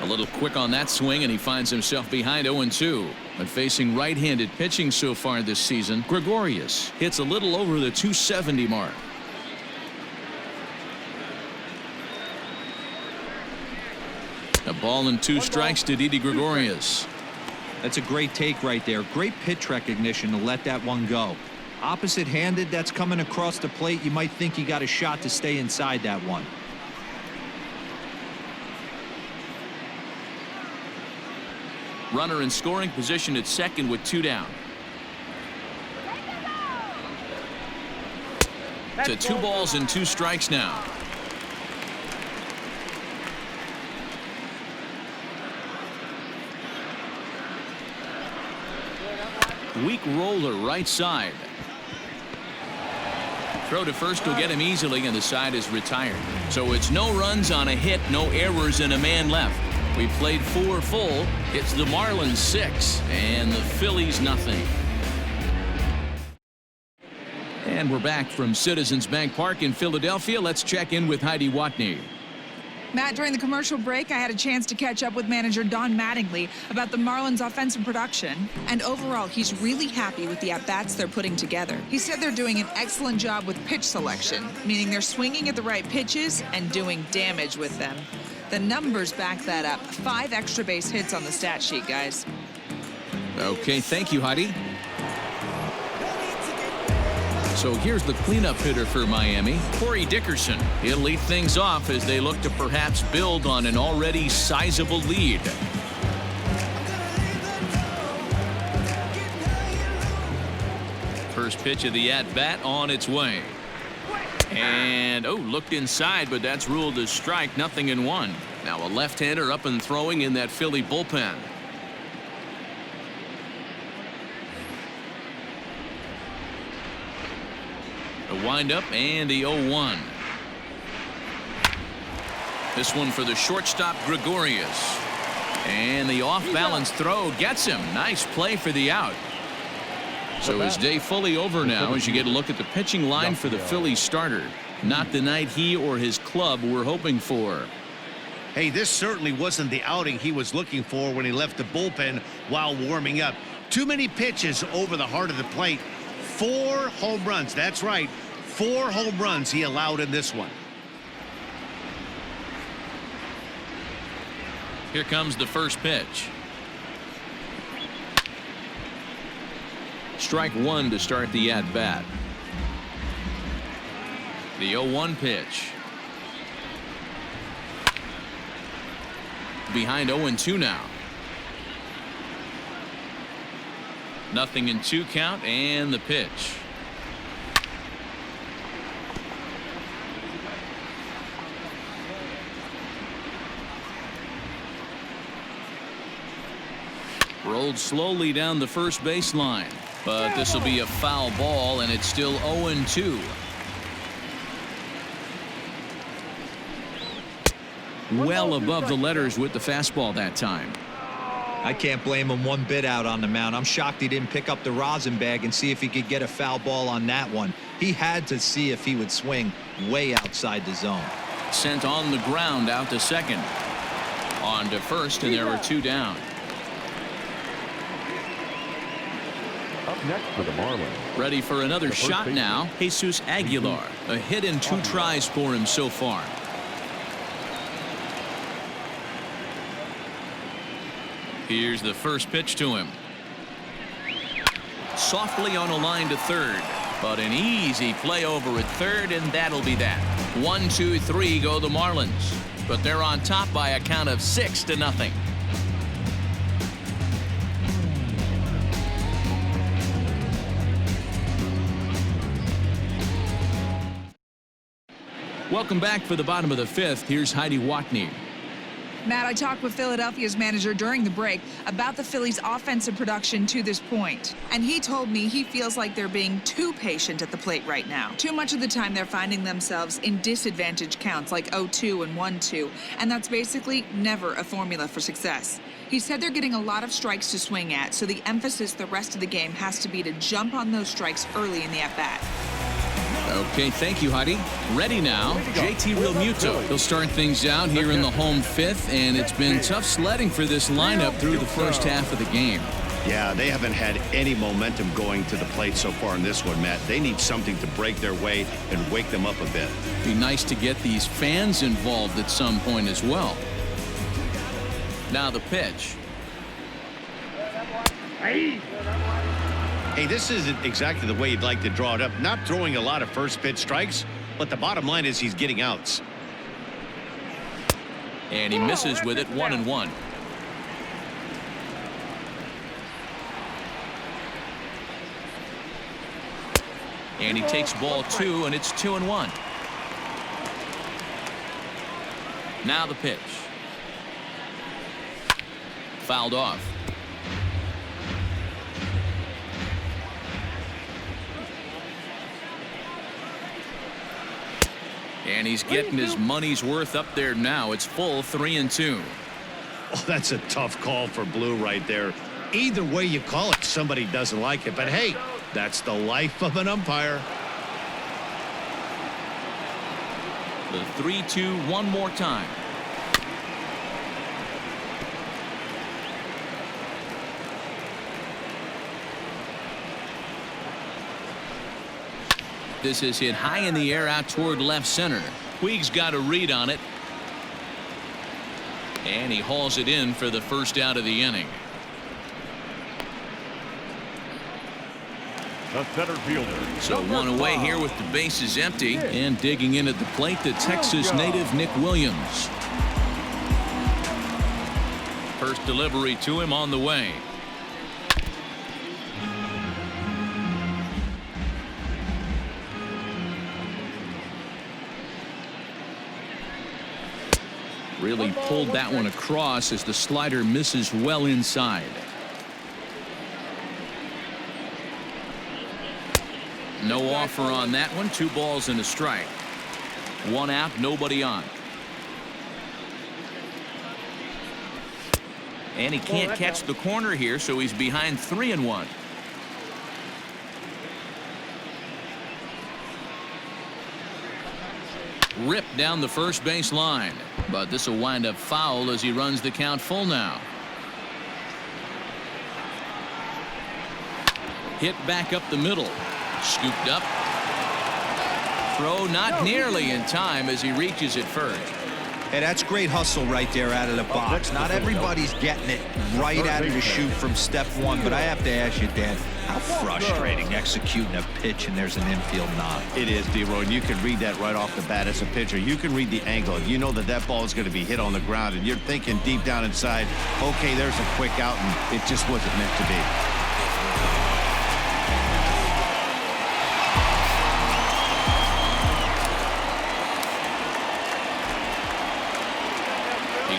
A little quick on that swing, and he finds himself behind 0-2. But facing right-handed pitching so far this season, Gregorius hits a little over the 270 mark. A ball and 2 strikes to Didi Gregorius. That's a great take right there. Great pitch recognition to let that one go. Opposite-handed, that's coming across the plate. You might think you got a shot to stay inside that one. Runner in scoring position at second with 2 down. To 2 balls and 2 strikes now. Weak roller right side. Throw to first will get him easily, and the side is retired. So it's no runs on a hit, no errors, and a man left. We played 4 full. It's the Marlins 6 and the Phillies nothing. And we're back from Citizens Bank Park in Philadelphia. Let's check in with Heidi Watney. Matt, during the commercial break, I had a chance to catch up with manager Don Mattingly about the Marlins' offensive production. And overall, he's really happy with the at-bats they're putting together. He said they're doing an excellent job with pitch selection, meaning they're swinging at the right pitches and doing damage with them. The numbers back that up. 5 extra base hits on the stat sheet, guys. Okay, thank you, Heidi. So here's the cleanup hitter for Miami, Corey Dickerson. He'll lead things off as they look to perhaps build on an already sizable lead. First pitch of the at-bat on its way. And, looked inside, but that's ruled a strike, 0-1. Now a left-hander up and throwing in that Philly bullpen. A windup and the 0-1. This one for the shortstop, Gregorius. And the off-balance throw gets him. Nice play for the out. So his day fully over now as you get a look at the pitching line for the Phillies starter. Not the night he or his club were hoping for. Hey, this certainly wasn't the outing he was looking for when he left the bullpen while warming up. Too many pitches over the heart of the plate. 4 home runs. That's right. 4 home runs he allowed in this one. Here comes the first pitch. Strike 1 to start the at-bat. The 0-1 pitch. Behind 0-2 now. 0-2 count, and the pitch. Rolled slowly down the first baseline, but this will be a foul ball, and it's still 0-2. Well above the letters with the fastball that time. I can't blame him one bit out on the mound. I'm shocked he didn't pick up the rosin bag and see if he could get a foul ball on that one. He had to see if he would swing way outside the zone. Sent on the ground out to second. On to first, and there were 2 down. Up next for the Marlins. Ready for another shot now, Jesus Aguilar. A hit in 2 tries for him so far. Here's the first pitch to him. Softly on a line to third, but an easy play over at third, and that'll be that. 1, 2, 3 go the Marlins, but they're on top by a count of 6-0. Welcome back for the bottom of the 5th. Here's Heidi Watney. Matt, I talked with Philadelphia's manager during the break about the Phillies' offensive production to this point. And he told me he feels like they're being too patient at the plate right now. Too much of the time they're finding themselves in disadvantage counts like 0-2 and 1-2. And that's basically never a formula for success. He said they're getting a lot of strikes to swing at, so the emphasis the rest of the game has to be to jump on those strikes early in the at-bat. Okay, thank you, Heidi. Ready now, JT Realmuto. He'll start things out here in the home fifth, and it's been tough sledding for this lineup through the first half of the game. Yeah, they haven't had any momentum going to the plate so far in this one, Matt. They need something to break their way and wake them up a bit. Be nice to get these fans involved at some point as well. Now the pitch. Hey, this isn't exactly the way you'd like to draw it up. Not throwing a lot of first pitch strikes, but the bottom line is he's getting outs. And he misses with it, 1-1. And he takes ball 2, and it's 2-1. Now the pitch. Fouled off. And he's getting his money's worth up there now. It's full 3-2. Oh, that's a tough call for Blue right there. Either way you call it, somebody doesn't like it. But hey, that's the life of an umpire. The 3-2 one more time. This is hit high in the air out toward left center. Puig's got a read on it. And he hauls it in for the first out of the inning. The center fielder. So one away here with the bases empty. And digging in at the plate, the Texas native Nick Williams. First delivery to him on the way. Really pulled that one across as the slider misses well inside. No offer on that one. 2 balls and a strike. 1 out, nobody on. And he can't catch the corner here, so he's behind 3-1. Ripped down the first base line, but this will wind up foul as he runs the count full now. Hit back up the middle. Scooped up. Throw not nearly in time as he reaches it first. Hey, that's great hustle right there out of the box. Not everybody's getting it right out of the chute from step one, but I have to ask you, Dan, how frustrating executing a pitch and there's an infield knock. It is, D-Roy, and you can read that right off the bat as a pitcher. You can read the angle. You know that that ball is going to be hit on the ground, and you're thinking deep down inside, okay, there's a quick out, and it just wasn't meant to be.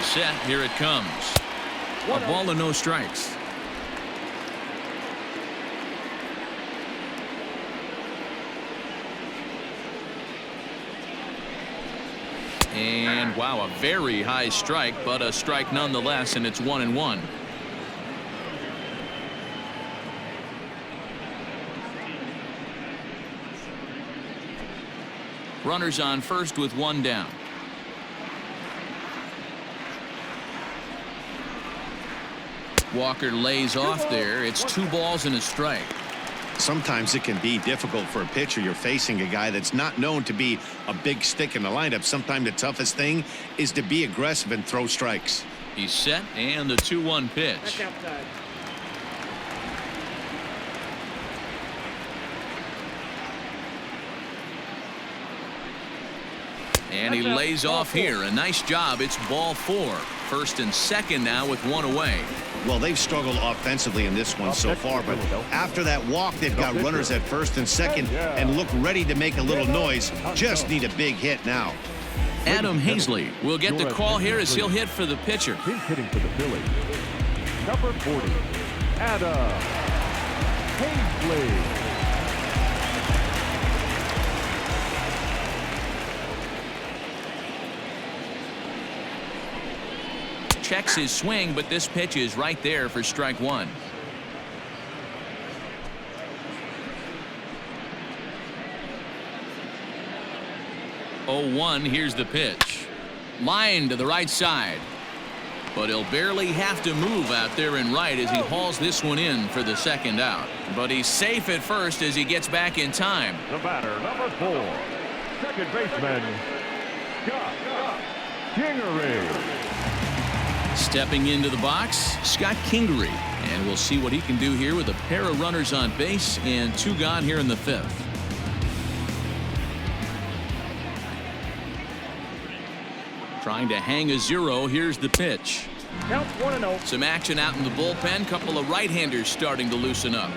Set. Here it comes. A ball and no strikes. And wow, a very high strike, but a strike nonetheless, and it's 1-1. Runners on first with 1 down. Walker lays off there. It's 2 balls and a strike. Sometimes it can be difficult for a pitcher. You're facing a guy that's not known to be a big stick in the lineup. Sometimes the toughest thing is to be aggressive and throw strikes. He's set, and the 2-1 pitch. That's outside. And he lays off here. A nice job. It's ball 4. First and second now with 1 away. Well, they've struggled offensively in this one so far, but after that walk, they've got runners at first and second and look ready to make a little noise. Just need a big hit now. Adam Hazley will get the call here as he'll hit for the pitcher. He's hitting for the Phillies. Number 40, Adam Hazley. Checks his swing, but this pitch is right there for strike one. 0-1, here's the pitch. Line to the right side. But he'll barely have to move out there in right as he hauls this one in for the second out. But he's safe at first as he gets back in time. The batter, number 4, second baseman, Scott Kingery. Stepping into the box, Scott Kingery. And we'll see what he can do here with a pair of runners on base and 2 gone here in the 5th. Trying to hang a 0. Here's the pitch. Count 1-0. Some action out in the bullpen. Couple of right-handers starting to loosen up.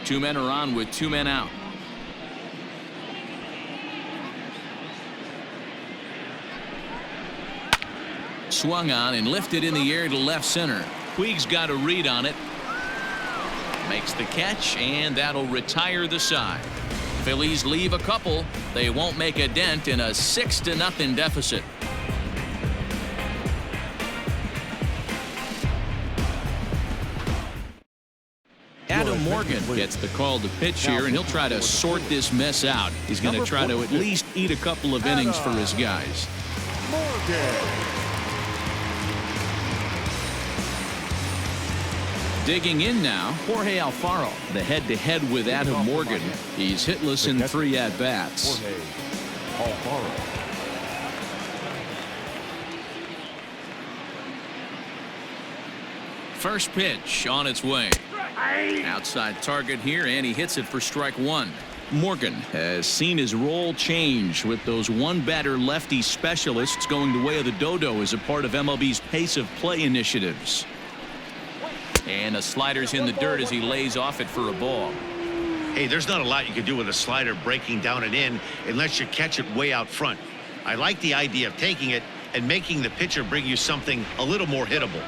Two men are on with 2 men out. Swung on and lifted in the air to left center. Puig's got a read on it. Makes the catch, and that'll retire the side. Phillies leave a couple. They won't make a dent in a 6-0 deficit. Adam Morgan gets the call to pitch here, and he'll try to sort this mess out. He's going to try to at least eat a couple of innings for his guys. Digging in now, Jorge Alfaro, the head-to-head with Adam Morgan. He's hitless in 3 at-bats. First pitch on its way. Outside target here, and he hits it for strike 1. Morgan has seen his role change with those one-batter lefty specialists going the way of the dodo as a part of MLB's pace of play initiatives. And a slider's in the dirt as he lays off it for a ball. Hey, there's not a lot you can do with a slider breaking down and in unless you catch it way out front. I like the idea of taking it and making the pitcher bring you something a little more hittable.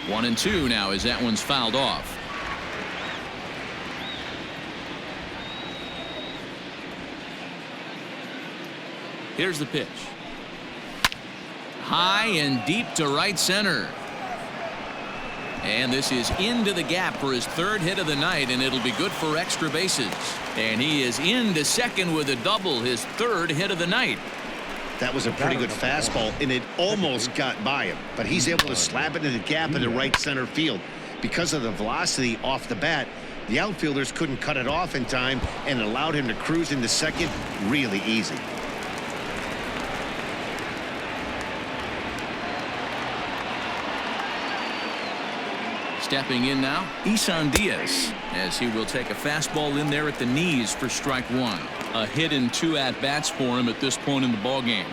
1-2 now as that one's fouled off. Here's the pitch. High and deep to right center. And this is into the gap for his 3rd hit of the night, and it'll be good for extra bases. And he is into second with a double, his 3rd hit of the night. That was a pretty good fastball, and it almost got by him. But he's able to slap it in the gap in the right center field. Because of the velocity off the bat, the outfielders couldn't cut it off in time and allowed him to cruise into second really easy. Stepping in now, Isan Diaz, as he will take a fastball in there at the knees for strike 1. A hit in 2 at-bats for him at this point in the ballgame.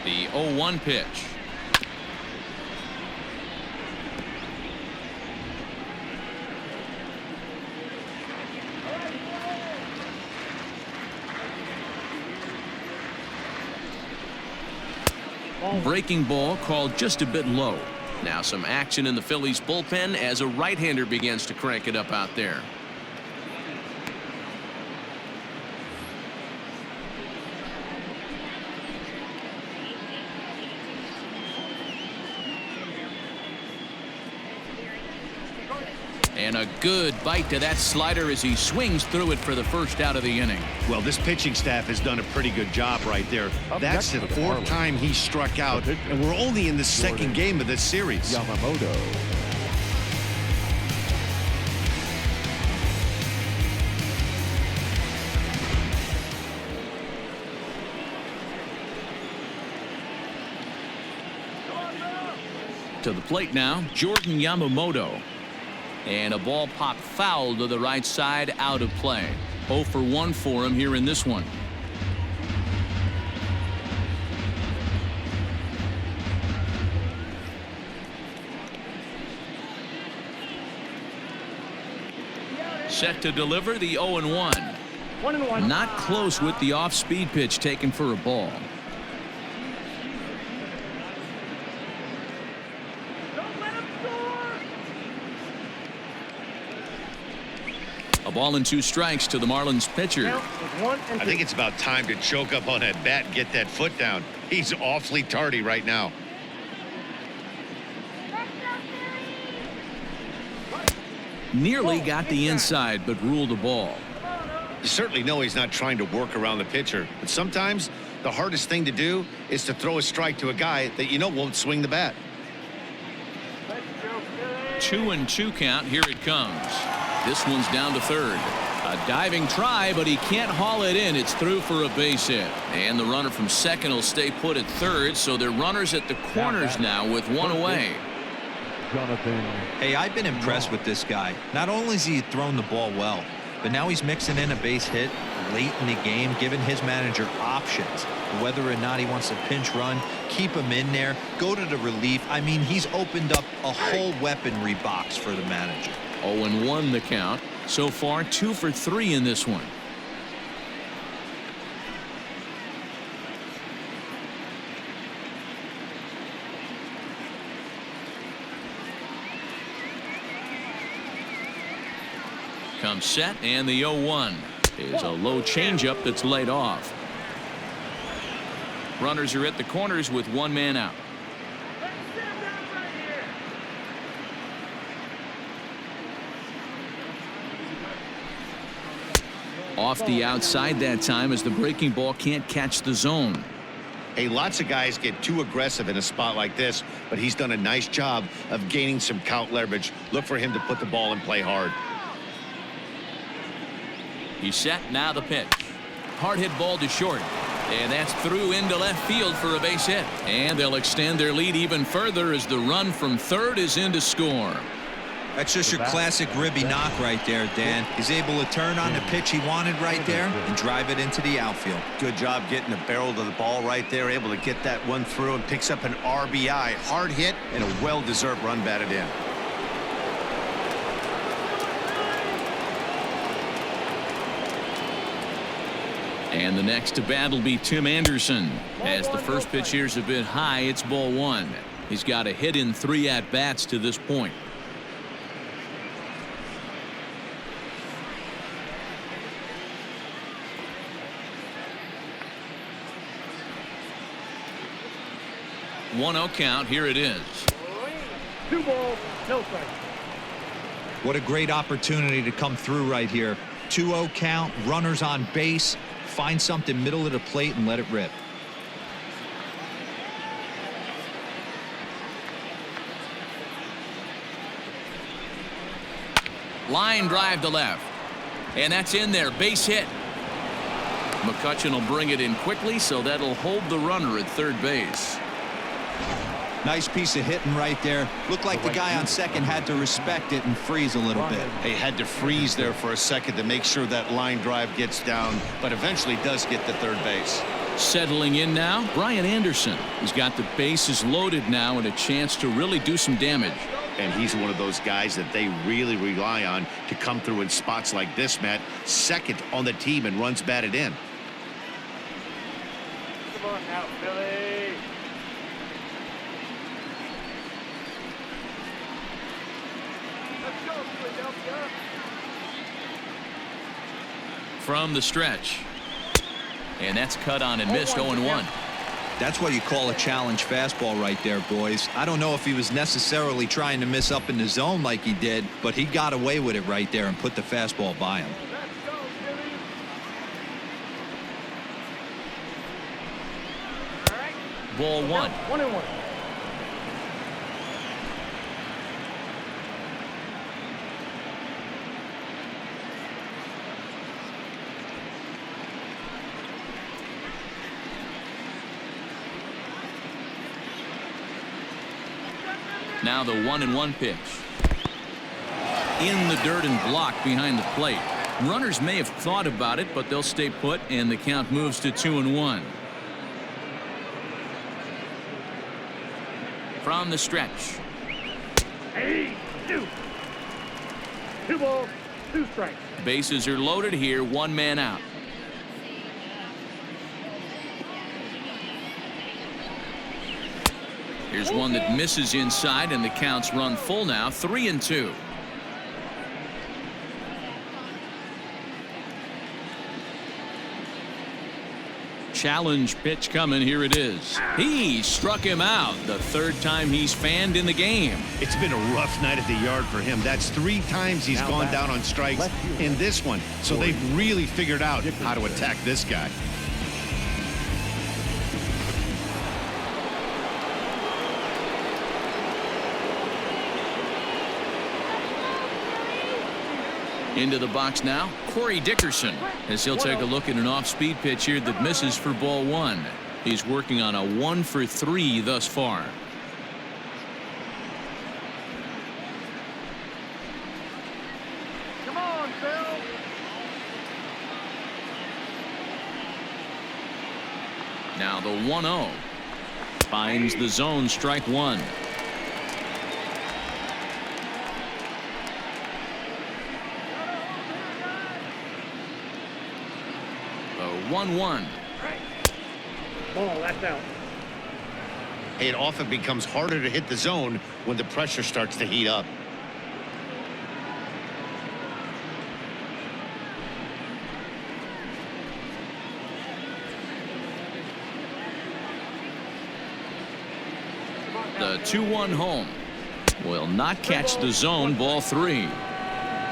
The 0-1 pitch. Breaking ball called just a bit low. Now some action in the Phillies bullpen as a right-hander begins to crank it up out there. And a good bite to that slider as he swings through it for the first out of the inning. Well, this pitching staff has done a pretty good job right there. That's the 4th time he struck out, and we're only in the 2nd game of this series. Yamamoto. To the plate now, Jordan Yamamoto. And a ball popped foul to the right side, out of play. 0 for 1 for him here in this one. set to deliver the 0-1. 1-1. Not close with the off-speed pitch taken for a ball. Don't let him score. A ball and 2 strikes to the Marlins pitcher. Count is 1-2. I think it's about time to choke up on that bat and get that foot down. He's awfully tardy right now. Nearly got the inside, but ruled a ball. You certainly know he's not trying to work around the pitcher, but sometimes the hardest thing to do is to throw a strike to a guy that you know won't swing the bat. 2-2 count. Here it comes. This one's down to third. A diving try, but he can't haul it in. It's through for a base hit. And the runner from second will stay put at third, so they're runners at the corners now with one away. Hey, I've been impressed with this guy. Not only has he thrown the ball well, but now he's mixing in a base hit late in the game, giving his manager options. Whether or not he wants to pinch run, keep him in there, go to the relief. I mean, he's opened up a whole weaponry box for the manager. 0-1 the count. So far, 2 for 3 in this one. Comes set, and the 0-1 is a low changeup that's laid off. Runners are at the corners with one man out. Off the outside that time as the breaking ball can't catch the zone. Hey, lots of guys get too aggressive in a spot like this, but he's done a nice job of gaining some count leverage. Look for him to put the ball in play hard. He's set. Now the pitch. Hard hit ball to short. And that's through into left field for a base hit. And they'll extend their lead even further as the run from third is in to score. That's just your classic ribby knock right there, Dan. He's able to turn on the pitch he wanted right there and drive it into the outfield. Good job getting the barrel to the ball right there, able to get that one through, and picks up an RBI. Hard hit and a well-deserved run batted in. And the next to bat will be Tim Anderson. As the first pitch here's a bit high, it's ball 1. He's got a hit in 3 at-bats to this point. One-0 count. Here it is. 2 balls, no strikes. What a great opportunity to come through right here. 2-0 count, runners on base. Find something middle of the plate and let it rip. Line drive to left. And that's in there. Base hit. McCutcheon will bring it in quickly, so that'll hold the runner at third base. Nice piece of hitting right there. Looked like the guy on second had to respect it and freeze a little bit. He had to freeze there for a second to make sure that line drive gets down, but eventually does get to third base. Settling in now, Brian Anderson. He's got the bases loaded now and a chance to really do some damage. And he's one of those guys that they really rely on to come through in spots like this, Matt. Second on the team and runs batted in. Come on now, Billy. Let's go, Philadelphia. From the stretch. And that's cut on and missed. 0-1. That's what you call a challenge fastball right there, boys. I don't know if he was necessarily trying to miss up in the zone like he did, but he got away with it right there and put the fastball by him. Let's go, Billy. All right. Ball 1. 1-1. Now the 1-1 pitch. In the dirt and blocked behind the plate. Runners may have thought about it, but they'll stay put, and the count moves to 2-1. From the stretch. 2 balls, 2 strikes. Bases are loaded here, one man out. Here's one that misses inside, and the count's run full now, 3-2. Challenge pitch coming. Here it is. He struck him out, the third time he's fanned in the game. It's been a rough night at the yard for him. That's 3 times he's gone down on strikes in this one. So they've really figured out how to attack this guy. Into the box now, Corey Dickerson, as he'll take a look at an off-speed pitch here that misses for ball 1. He's working on a 1-for-3 thus far. Come on, Phil. Now the 1-0. Finds the zone, strike 1. The 1-1. Ball, that's out. It often becomes harder to hit the zone when the pressure starts to heat up. The 2-1 home will not catch the zone, ball 3.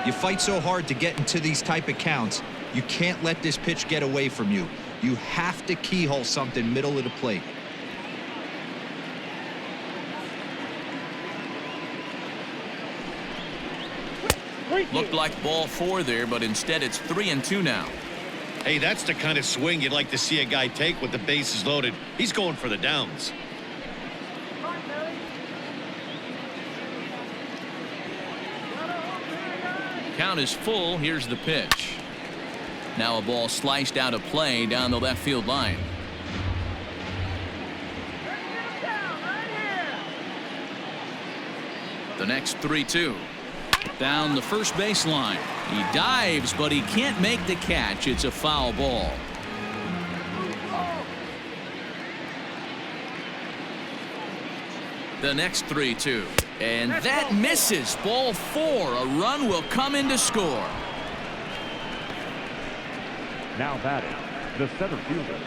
You fight so hard to get into these type of counts. You can't let this pitch get away from you. You have to keyhole something middle of the plate. Looked like ball 4 there, but instead it's 3-2 now. Hey, that's the kind of swing you'd like to see a guy take with the bases loaded. He's going for the downs. Count is full. Here's the pitch. Now a ball sliced out of play down the left field line. The next 3-2. Down the first baseline. He dives, but he can't make the catch. It's a foul ball. The next 3-2. And that misses. Ball 4. A run will come in to score. Now batting, the center fielder,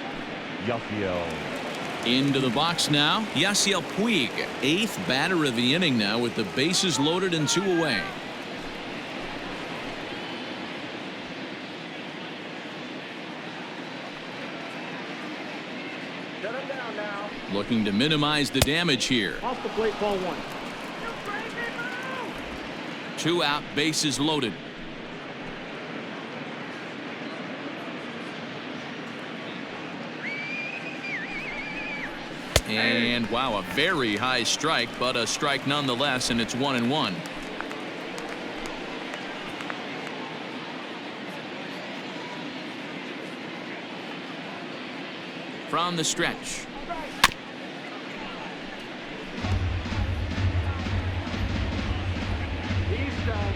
Yasiel. Into the box now, Yasiel Puig, 8th batter of the inning now with the bases loaded and 2 away. Shut him down now. Looking to minimize the damage here. Off the plate, ball 1. 2 out, bases loaded. And wow, a very high strike, but a strike nonetheless, and it's 1-1. From the stretch. He's done.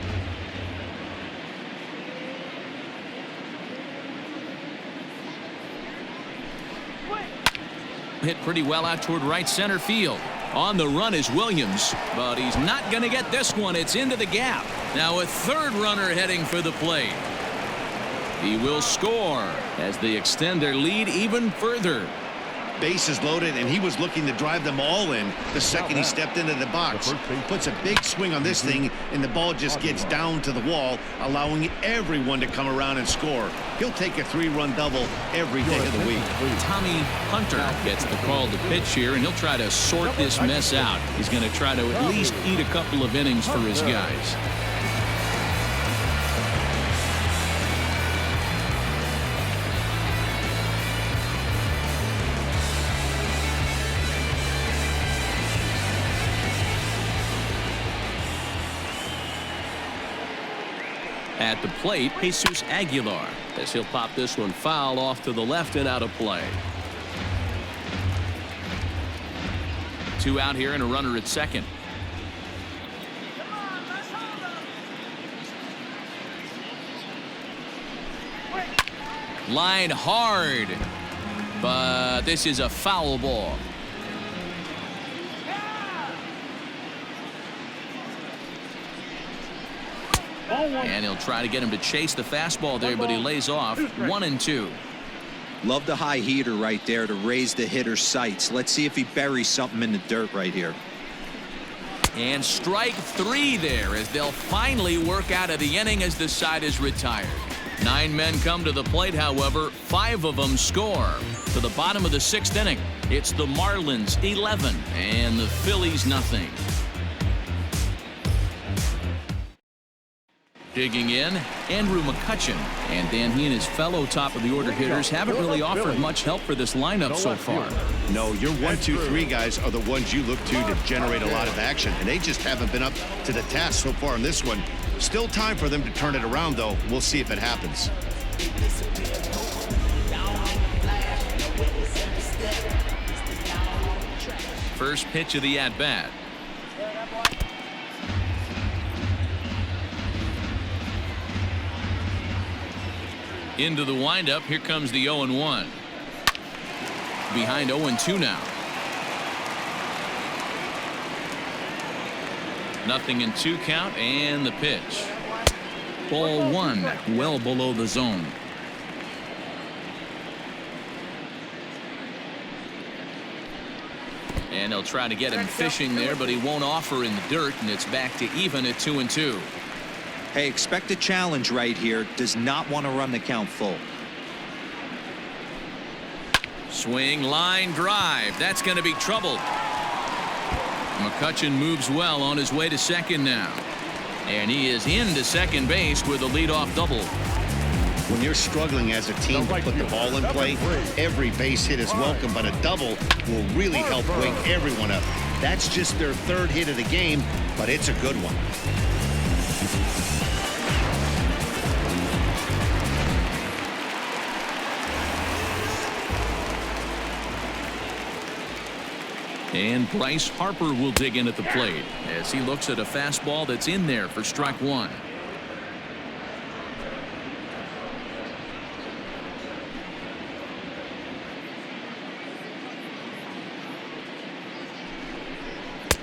Hit pretty well out toward right center field. On the run is Williams, but he's not going to get this one. It's into the gap. Now a third runner heading for the plate. He will score as they extend their lead even further. Bases loaded, and he was looking to drive them all in the second he stepped into the box. Puts a big swing on this thing, and the ball just gets down to the wall, allowing everyone to come around and score. He'll take a 3-run double every day of the week. Tommy Hunter gets the call to pitch here, and he'll try to sort this mess out. He's going to try to at least eat a couple of innings for his guys. At the plate, Jesus Aguilar, as he'll pop this one foul off to the left and out of play. 2 out here and a runner at second. Line hard. But this is a foul ball. And he'll try to get him to chase the fastball there, but he lays off. 1-2. Love the high heater right there to raise the hitter's sights. Let's see if he buries something in the dirt right here. And strike 3 there as they'll finally work out of the inning as the side is retired. 9 men come to the plate, however. 5 of them score. To the bottom of the 6th inning, it's the Marlins 11 and the Phillies nothing. Digging in, Andrew McCutchen. And Dan, he and his fellow top-of-the-order hitters haven't really offered much help for this lineup so far. No, your 1, 2, 3 guys are the ones you look to generate a lot of action, and they just haven't been up to the task so far in this one. Still time for them to turn it around, though. We'll see if it happens. First pitch of the at-bat. Into the windup. Here comes the 0-1. Behind 0-2 now. Nothing in 2 count, and the pitch. Ball 1, well below the zone. And he'll try to get him fishing there, but he won't offer in the dirt, and it's back to even at 2-2. Hey, expect a challenge right here. Does not want to run the count full. Swing, line drive. That's going to be trouble. McCutchen moves well on his way to second now. And he is into second base with a leadoff double. When you're struggling as a team to put the ball in play, every base hit is welcome, but a double will really help wake everyone up. That's just their 3rd hit of the game, but it's a good one. And Bryce Harper will dig in at the plate as he looks at a fastball that's in there for strike 1.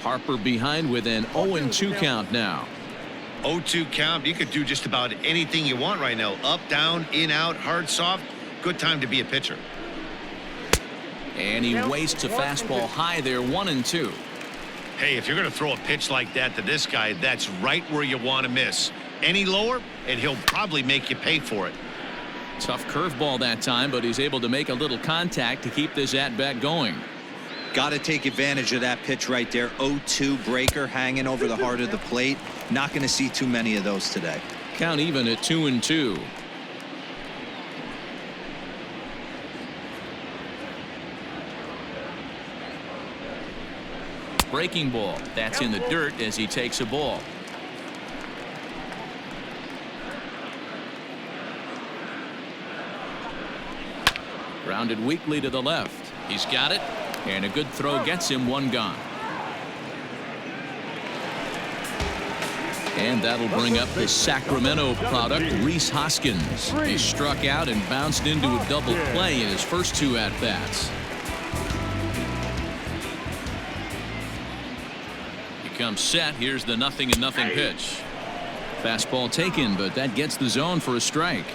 Harper behind with an 0-2 count now. 0-2 count. You could do just about anything you want right now. Up, down, in, out, hard, soft. Good time to be a pitcher. And he wastes a fastball high there. 1-2. Hey, if you're going to throw a pitch like that to this guy, that's right where you want to miss. Any lower, and he'll probably make you pay for it. Tough curveball that time, but he's able to make a little contact to keep this at-bat going. Got to take advantage of that pitch right there. 0-2 breaker hanging over the heart of the plate. Not going to see too many of those today. Count even at 2-2. Breaking ball. That's in the dirt as he takes a ball. Grounded weakly to the left. He's got it. And a good throw gets him 1 gone. And that'll bring up the Sacramento product, Rhys Hoskins. He struck out and bounced into a double play in his first 2 at-bats. He comes set. Here's the 0-0 pitch. Fastball taken, but that gets the zone for a strike.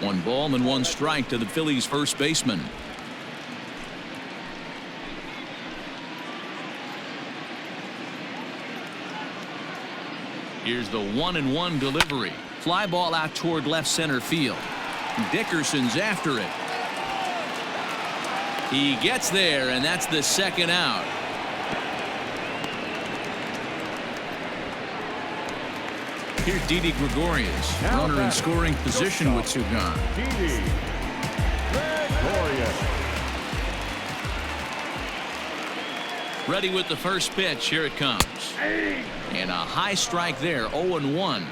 One ball and 1 strike to the Phillies first baseman. Here's the 1-1 delivery. Fly ball out toward left center field. Dickerson's after it. He gets there, and that's the 2nd out. Here's Didi Gregorius, runner in scoring position with 2 gone. Didi Gregorius. Ready with the first pitch. Here it comes. And a high strike there. 0-1.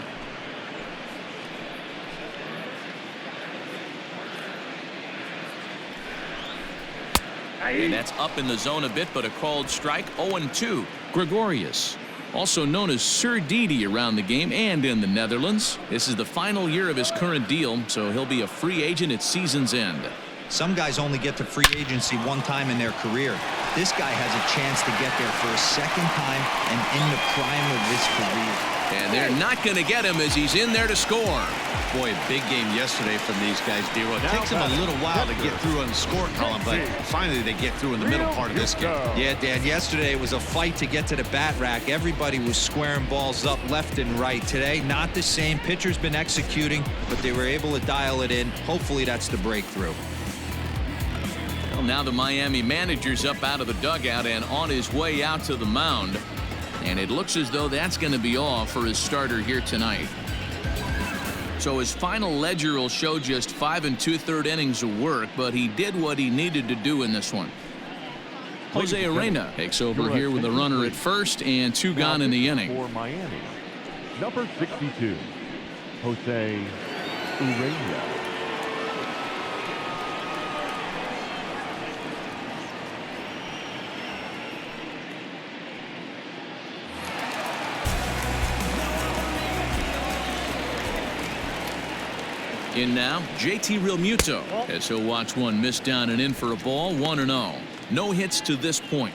And that's up in the zone a bit, but a called strike. 0-2. Gregorius. also known as Sir Didi around the game and in the Netherlands. This is the final year of his current deal, so he'll be a free agent at season's end. Some guys only get to free agency one time in their career. This guy has a chance to get there for a second time and in the prime of his career. And they're not going to get him as he's in there to score. Boy, a big game yesterday from these guys, D-Roll. It takes them a little while to get through on the score column, but finally they get through in the middle part of this game. Yeah, Dan, yesterday it was a fight to get to the bat rack. Everybody was squaring balls up left and right. Today, not the same. Pitcher's been executing, but they were able to dial it in. Hopefully that's the breakthrough. Well, now the Miami manager's up out of the dugout and on his way out to the mound. And it looks as though that's going to be all for his starter here tonight. So his final ledger will show just 5 2/3 innings of work, but he did what he needed to do in this one. Jose Arena takes over here with a runner at first and 2 gone in the inning. For Miami, number 62, Jose Urena. In now, JT Realmuto, as he'll watch one miss down and in for a ball, 1-0. No hits to this point.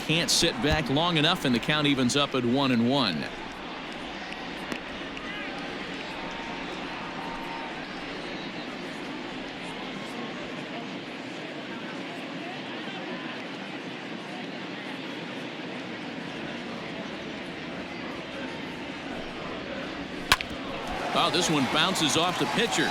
Can't sit back long enough, and the count evens up at 1-1. Oh, this one bounces off the pitcher.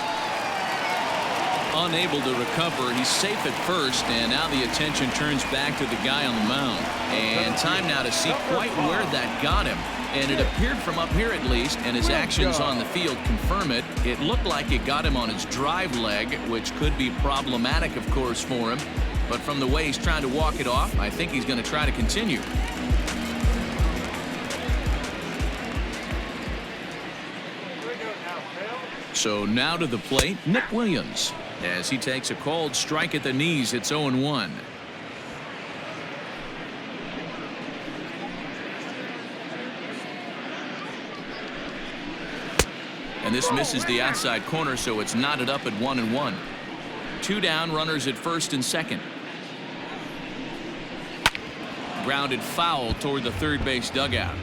Unable to recover. He's safe at first, and now the attention turns back to the guy on the mound. And time now to see quite where that got him. And it appeared from up here at least, and his actions on the field confirm it. It looked like it got him on his drive leg, which could be problematic, of course, for him. But from the way he's trying to walk it off, I think he's going to try to continue. So now to the plate, Nick Williams, as he takes a called strike at the knees. It's 0-1. And this misses the outside corner, so it's knotted up at 1-1. 2 down, runners at first and second. Grounded foul toward the third base dugout.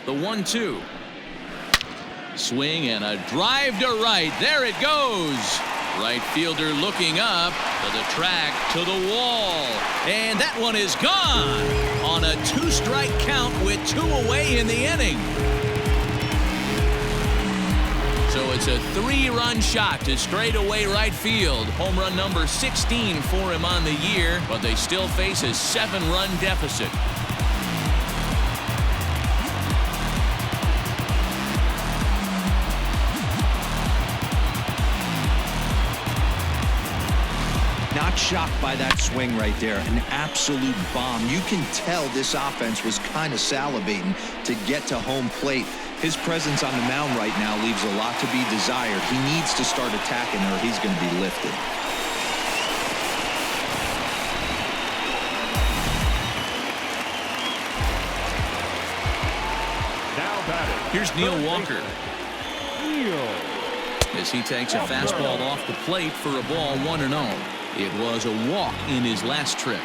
The 1-2. Swing and a drive to right. There it goes. Right fielder looking up to the track, to the wall. And that one is gone on a 2-strike count with 2 away in the inning. So it's a 3-run shot to straightaway right field. Home run number 16 for him on the year, but they still face a 7-run deficit. Not shocked by that swing right there. An absolute bomb. You can tell this offense was kind of salivating to get to home plate. His presence on the mound right now leaves a lot to be desired. He needs to start attacking or he's going to be lifted. Now batting. Here's Neil Walker. As he takes a fastball off the plate for a ball, 1-0. It was a walk in his last trip.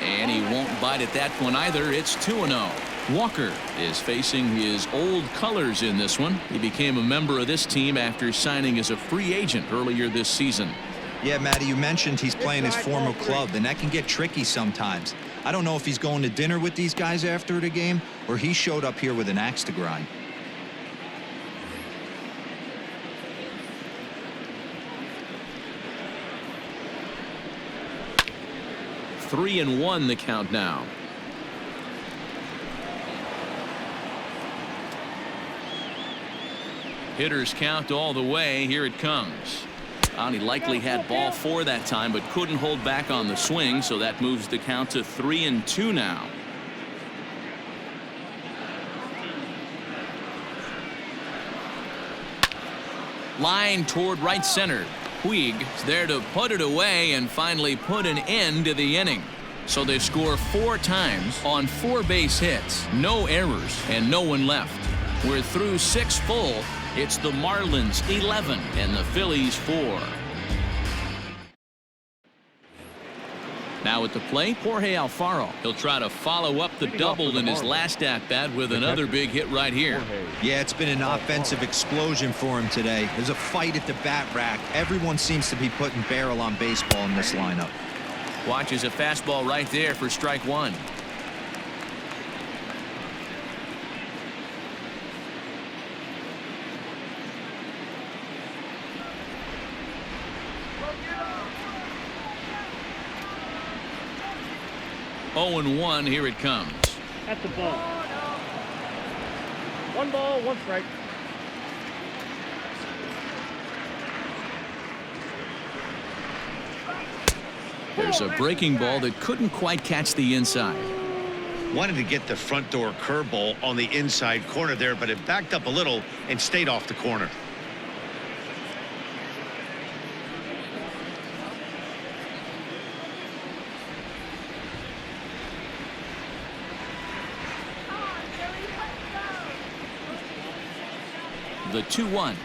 And he won't bite at that one either. It's 2-0. Walker is facing his old colors in this one. He became a member of this team after signing as a free agent earlier this season. Yeah, Matty, you mentioned he's playing his former club, and that can get tricky sometimes. I don't know if he's going to dinner with these guys after the game, or he showed up here with an axe to grind. Three and 1 the count now. Hitters count all the way. Here it comes. He likely had ball 4 that time, but couldn't hold back on the swing, so that moves the count to 3-2 now. Line toward right center. Puig is there to put it away and finally put an end to the inning. So they score 4 times on 4 base hits, no errors, and no one left. We're through 6 full. It's the Marlins 11 and the Phillies 4. Now at the plate, Jorge Alfaro. He'll try to follow up the double in his last at-bat with another big hit right here. Yeah, it's been an offensive explosion for him today. There's a fight at the bat rack. Everyone seems to be putting barrel on baseball in this lineup. Watches a fastball right there for strike 1. Oh, and 1. Here it comes. That's the ball. 1 ball, 1 strike. There's a breaking ball that couldn't quite catch the inside. Wanted to get the front door curveball on the inside corner there, but it backed up a little and stayed off the corner. The 2-1.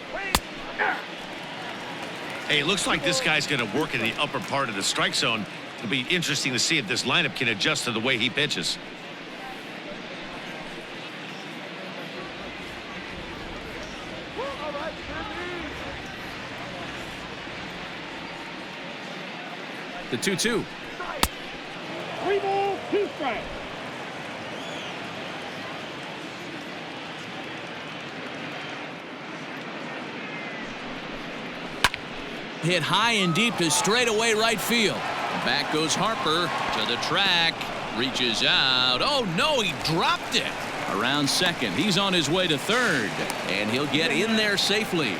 Hey, it looks like this guy's going to work in the upper part of the strike zone. It'll be interesting to see if this lineup can adjust to the way he pitches. The 2-2. 3 balls, 2 strikes. Hit high and deep to straightaway right field. Back goes Harper to the track. Reaches out. Oh, no, he dropped it. Around second. He's on his way to third. And he'll get in there safely.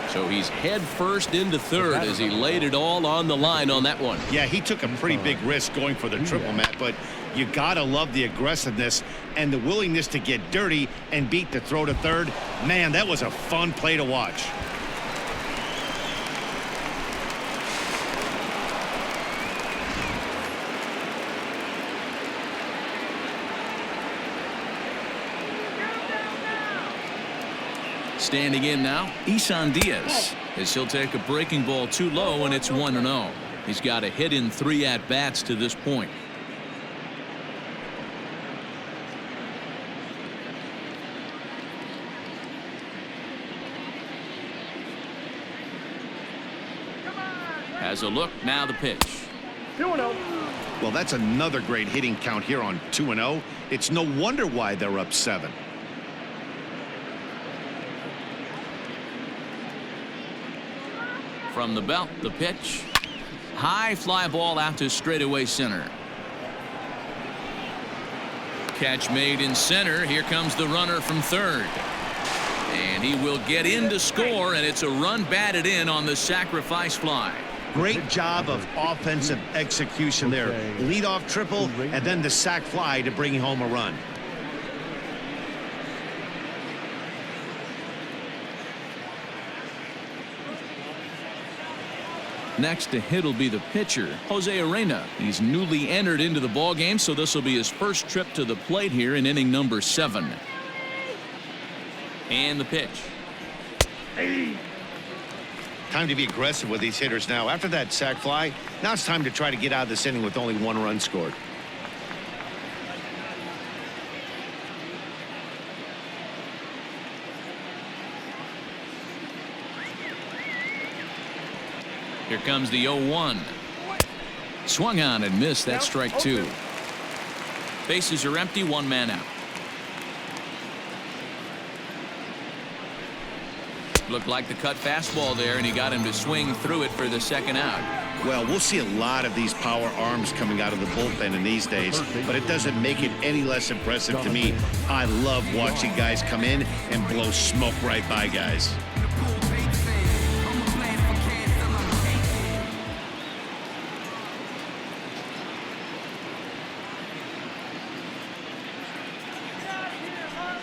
So he's head first into third as he laid it all on the line on that one. Yeah, he took a pretty big risk going for the triple, Matt, but you gotta love the aggressiveness and the willingness to get dirty and beat the throw to third. Man, that was a fun play to watch. Standing in now, Isan Diaz, as he'll take a breaking ball too low, and it's 1-0. He's got a hit in 3 at-bats to this point. Has a look, now the pitch. 2-0. Well, that's another great hitting count here on 2-0. It's no wonder why they're up 7. From the belt, the pitch. High fly ball out to straightaway center. Catch made in center. Here comes the runner from third. And he will get in to score, and it's a run batted in on the sacrifice fly. Great job of offensive execution there. Leadoff triple and then the sac fly to bring home a run. Next to hit will be the pitcher, Jose Arena. He's newly entered into the ballgame, so this will be his first trip to the plate here in inning number 7. And the pitch. Time to be aggressive with these hitters now. After that sac fly, now it's time to try to get out of this inning with only 1 run scored. Here comes the 0-1. Swung on and missed. That's strike 2. Bases are empty, 1 man out. Looked like the cut fastball there, and he got him to swing through it for the second out. Well, we'll see a lot of these power arms coming out of the bullpen in these days, but it doesn't make it any less impressive to me. I love watching guys come in and blow smoke right by guys.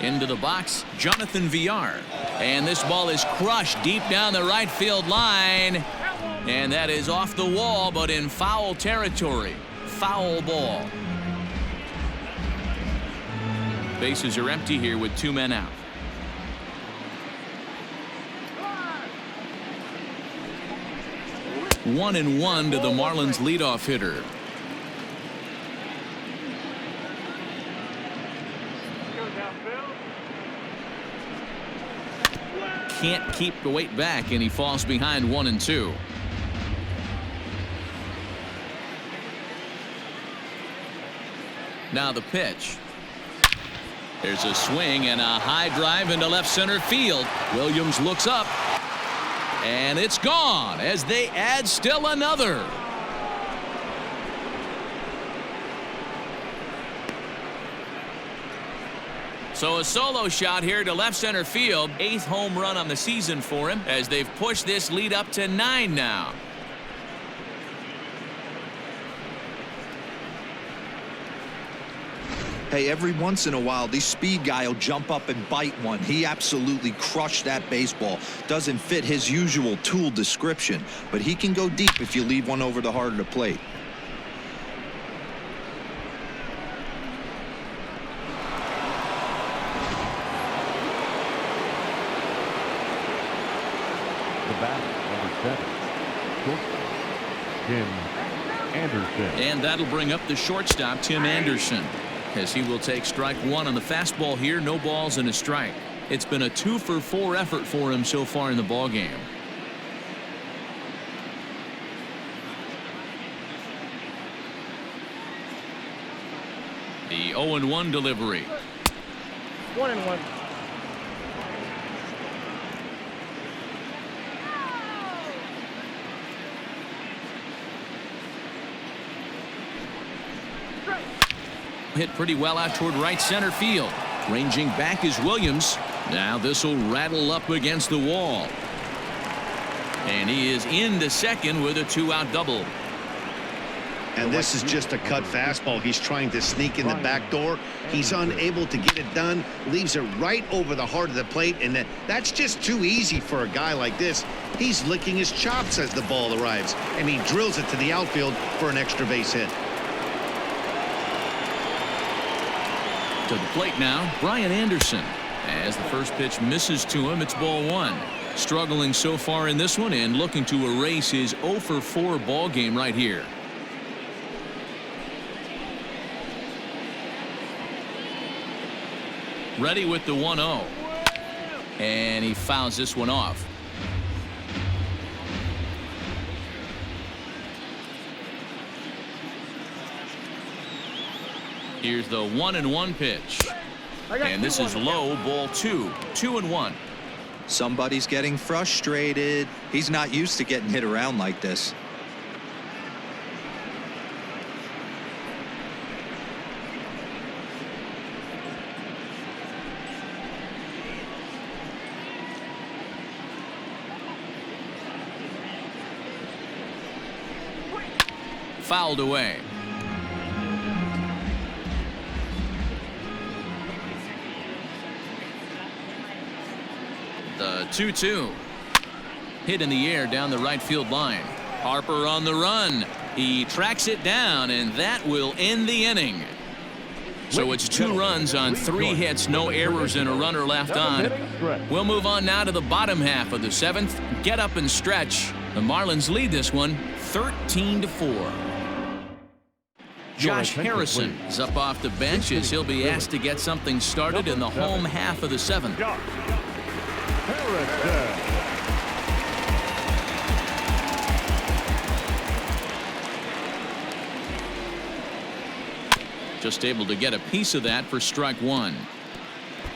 Into the box, Jonathan Villar. And this ball is crushed deep down the right field line. And that is off the wall, but in foul territory. Foul ball. Bases are empty here with 2 men out. One and one to the Marlins leadoff hitter. Can't keep the weight back, and he falls behind 1-2. Now the pitch. There's a swing and a high drive into left center field. Williams looks up, and it's gone as they add still another. So a solo shot here to left center field. 8th home run on the season for him as they've pushed this lead up to 9 now. Hey, every once in a while, this speed guy will jump up and bite one. He absolutely crushed that baseball. Doesn't fit his usual tool description, but he can go deep if you leave one over the heart of the plate. Number 7, Tim Anderson. And that'll bring up the shortstop, Tim Anderson, as he will take strike 1 on the fastball here. No balls and a strike. It's been a 2-for-4 effort for him so far in the ball game. The 0-1 delivery. 1-1. Hit pretty well out toward right center field. Ranging back is Williams. Now this will rattle up against the wall. And he is into second with a 2-out double. And this is just a cut fastball. He's trying to sneak in the back door. He's unable to get it done. Leaves it right over the heart of the plate. And that's just too easy for a guy like this. He's licking his chops as the ball arrives. And he drills it to the outfield for an extra base hit. To the plate now, Brian Anderson. As the first pitch misses to him, it's ball 1. Struggling so far in this one and looking to erase his 0-for-4 ball game right here. Ready with the 1-0. And he fouls this one off. Here's the 1-1 pitch. And this is low, ball 2. 2-1. Somebody's getting frustrated. He's not used to getting hit around like this. Fouled away. The 2-2. Hit in the air down the right field line. Harper on the run. He tracks it down, and that will end the inning. So it's 2 runs on 3 hits, no errors, and a runner left on. We'll move on now to the bottom half of the 7th. Get up and stretch. The Marlins lead this one 13-4. Josh Harrison is up off the bench as he'll be asked to get something started in the home half of the 7th. Just able to get a piece of that for strike 1.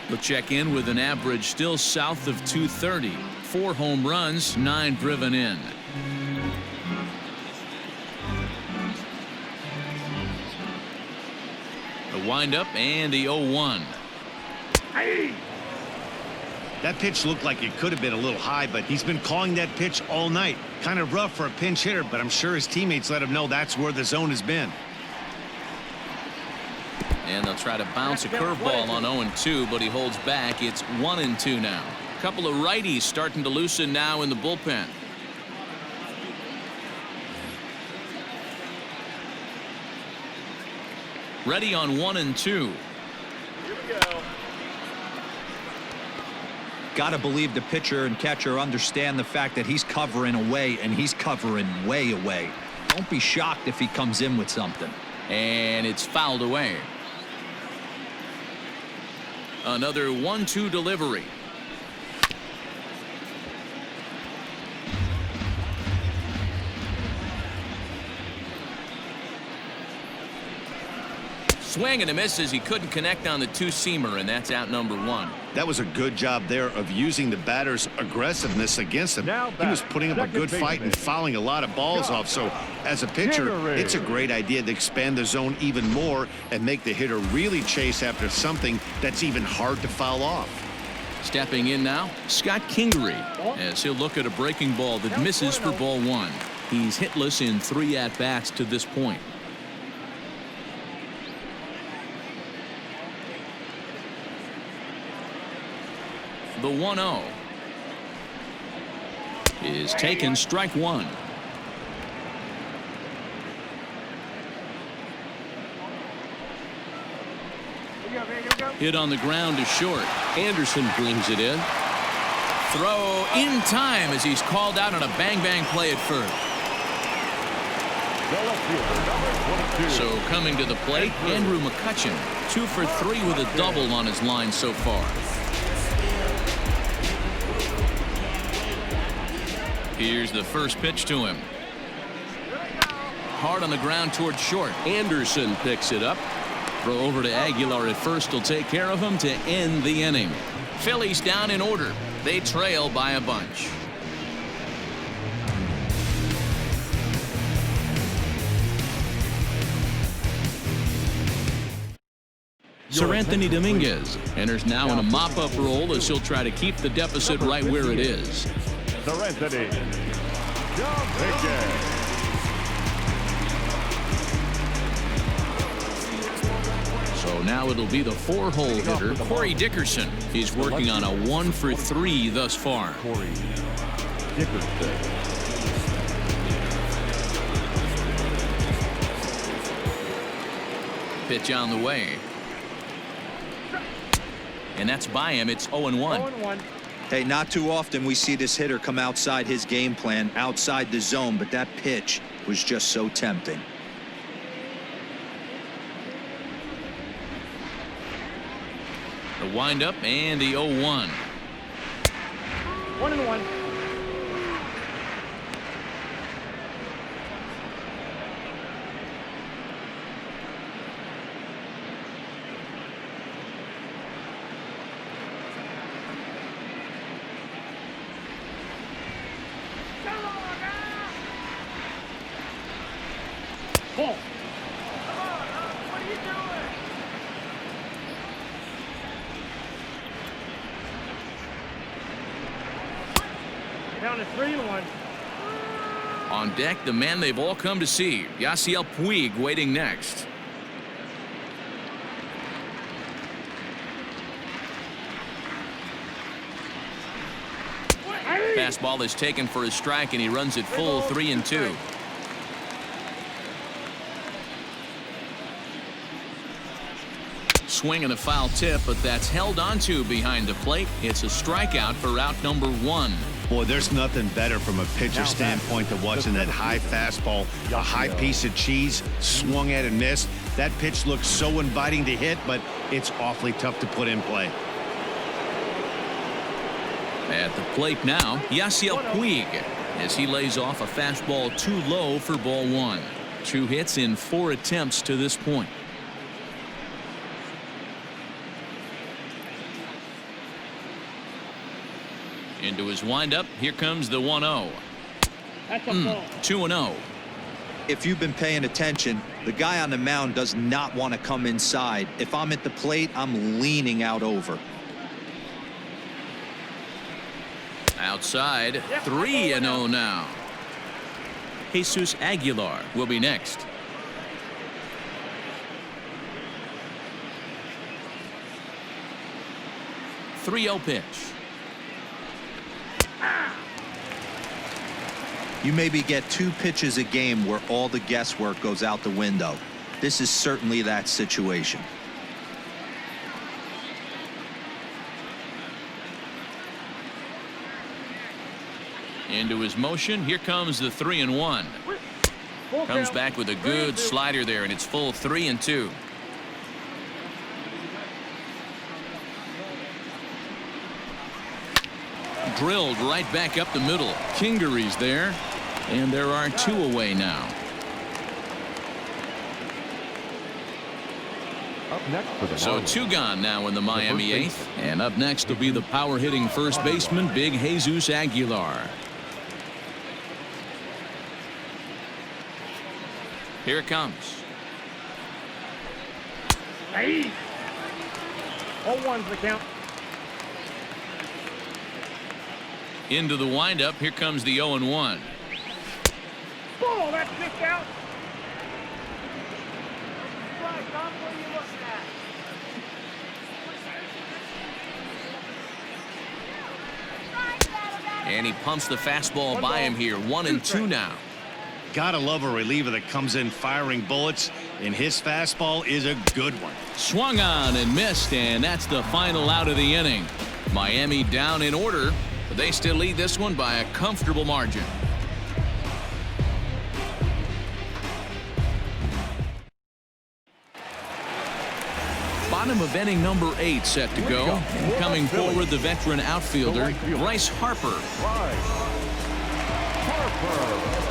He'll check in with an average still south of 230. 4 home runs, 9 driven in. The windup and the 0-1. That pitch looked like it could have been a little high, but he's been calling that pitch all night. Kind of rough for a pinch hitter, but I'm sure his teammates let him know that's where the zone has been. And they'll try to bounce a curveball on 0-2, but he holds back. It's 1-2 now. A couple of righties starting to loosen now in the bullpen. Ready on 1-2. Here we go. Got to believe the pitcher and catcher understand the fact that he's covering away, and he's covering way away. Don't be shocked if he comes in with something. And it's fouled away. Another 1-2 delivery. Swing and a miss as he couldn't connect on the two-seamer, and that's out number 1. That was a good job there of using the batter's aggressiveness against him. He was putting up a good fight and fouling a lot of balls off. So as a pitcher, it's a great idea to expand the zone even more and make the hitter really chase after something that's even hard to foul off. Stepping in now, Scott Kingery, as he'll look at a breaking ball that misses for ball 1. He's hitless in 3 at-bats to this point. The 1-0 is taken, strike 1. Hit on the ground to short. Anderson brings it in. Throw in time as he's called out on a bang-bang play at first. So coming to the plate, Andrew McCutchen, 2 for 3 with a double on his line so far. Here's the first pitch to him. Hard on the ground towards short. Anderson picks it up. Throw over to Aguilar at first will take care of him to end the inning. Phillies down in order. They trail by a bunch. Sir Anthony Dominguez enters now in a mop-up role as he'll try to keep the deficit right where it is. Sir Anthony Dominguez. So now it'll be the 4-hole hitter, Corey Dickerson. He's working on a 1 for 3 thus far. Corey Dickerson. Pitch on the way. And that's by him. It's 0-1. 0-1. Hey, not too often we see this hitter come outside his game plan, outside the zone, but that pitch was just so tempting. The windup and the 0-1. 1-1. Ball. What are you doing? Down to 3-1. On deck, the man they've all come to see, Yasiel Puig, waiting next. Fastball is taken for a strike, and he runs it full 3-2. Swing and a foul tip, but that's held onto behind the plate. It's a strikeout for out number 1. Boy, there's nothing better from a pitcher standpoint than watching that high fastball, a high piece of cheese, swung at and missed. That pitch looks so inviting to hit, but it's awfully tough to put in play. At the plate now, Yasiel Puig, as he lays off a fastball too low for ball 1. 2 hits in 4 attempts to this point. Into his windup, here comes the 1-0. That's a ball. 2-0. If you've been paying attention, the guy on the mound does not want to come inside. If I'm at the plate, I'm leaning out over. Outside, 3-0 now. Jesus Aguilar will be next. 3-0 pitch. You maybe get 2 pitches a game where all the guesswork goes out the window. This is certainly that situation. Into his motion. Here comes the 3-1. Comes back with a good slider there, and it's full 3-2. Drilled right back up the middle. Kingery's there, and there are 2 away now. Up next for the So Marlins. 2 gone now in the Miami 8th, and up next will be the power-hitting first baseman, Big Jesus Aguilar. Here it comes. Hey. 0-1's the count. Into the windup. Here comes the 0-1. Ball, that's just out. Right, Tom, what are you looking at? And he pumps the fastball by him here. 1-2 now. Gotta love a reliever that comes in firing bullets, and his fastball is a good one. Swung on and missed, and that's the final out of the inning. Miami down in order, but they still lead this one by a comfortable margin. Bottom of inning number 8 set to go. And coming forward, the veteran outfielder, Bryce Harper. Harper.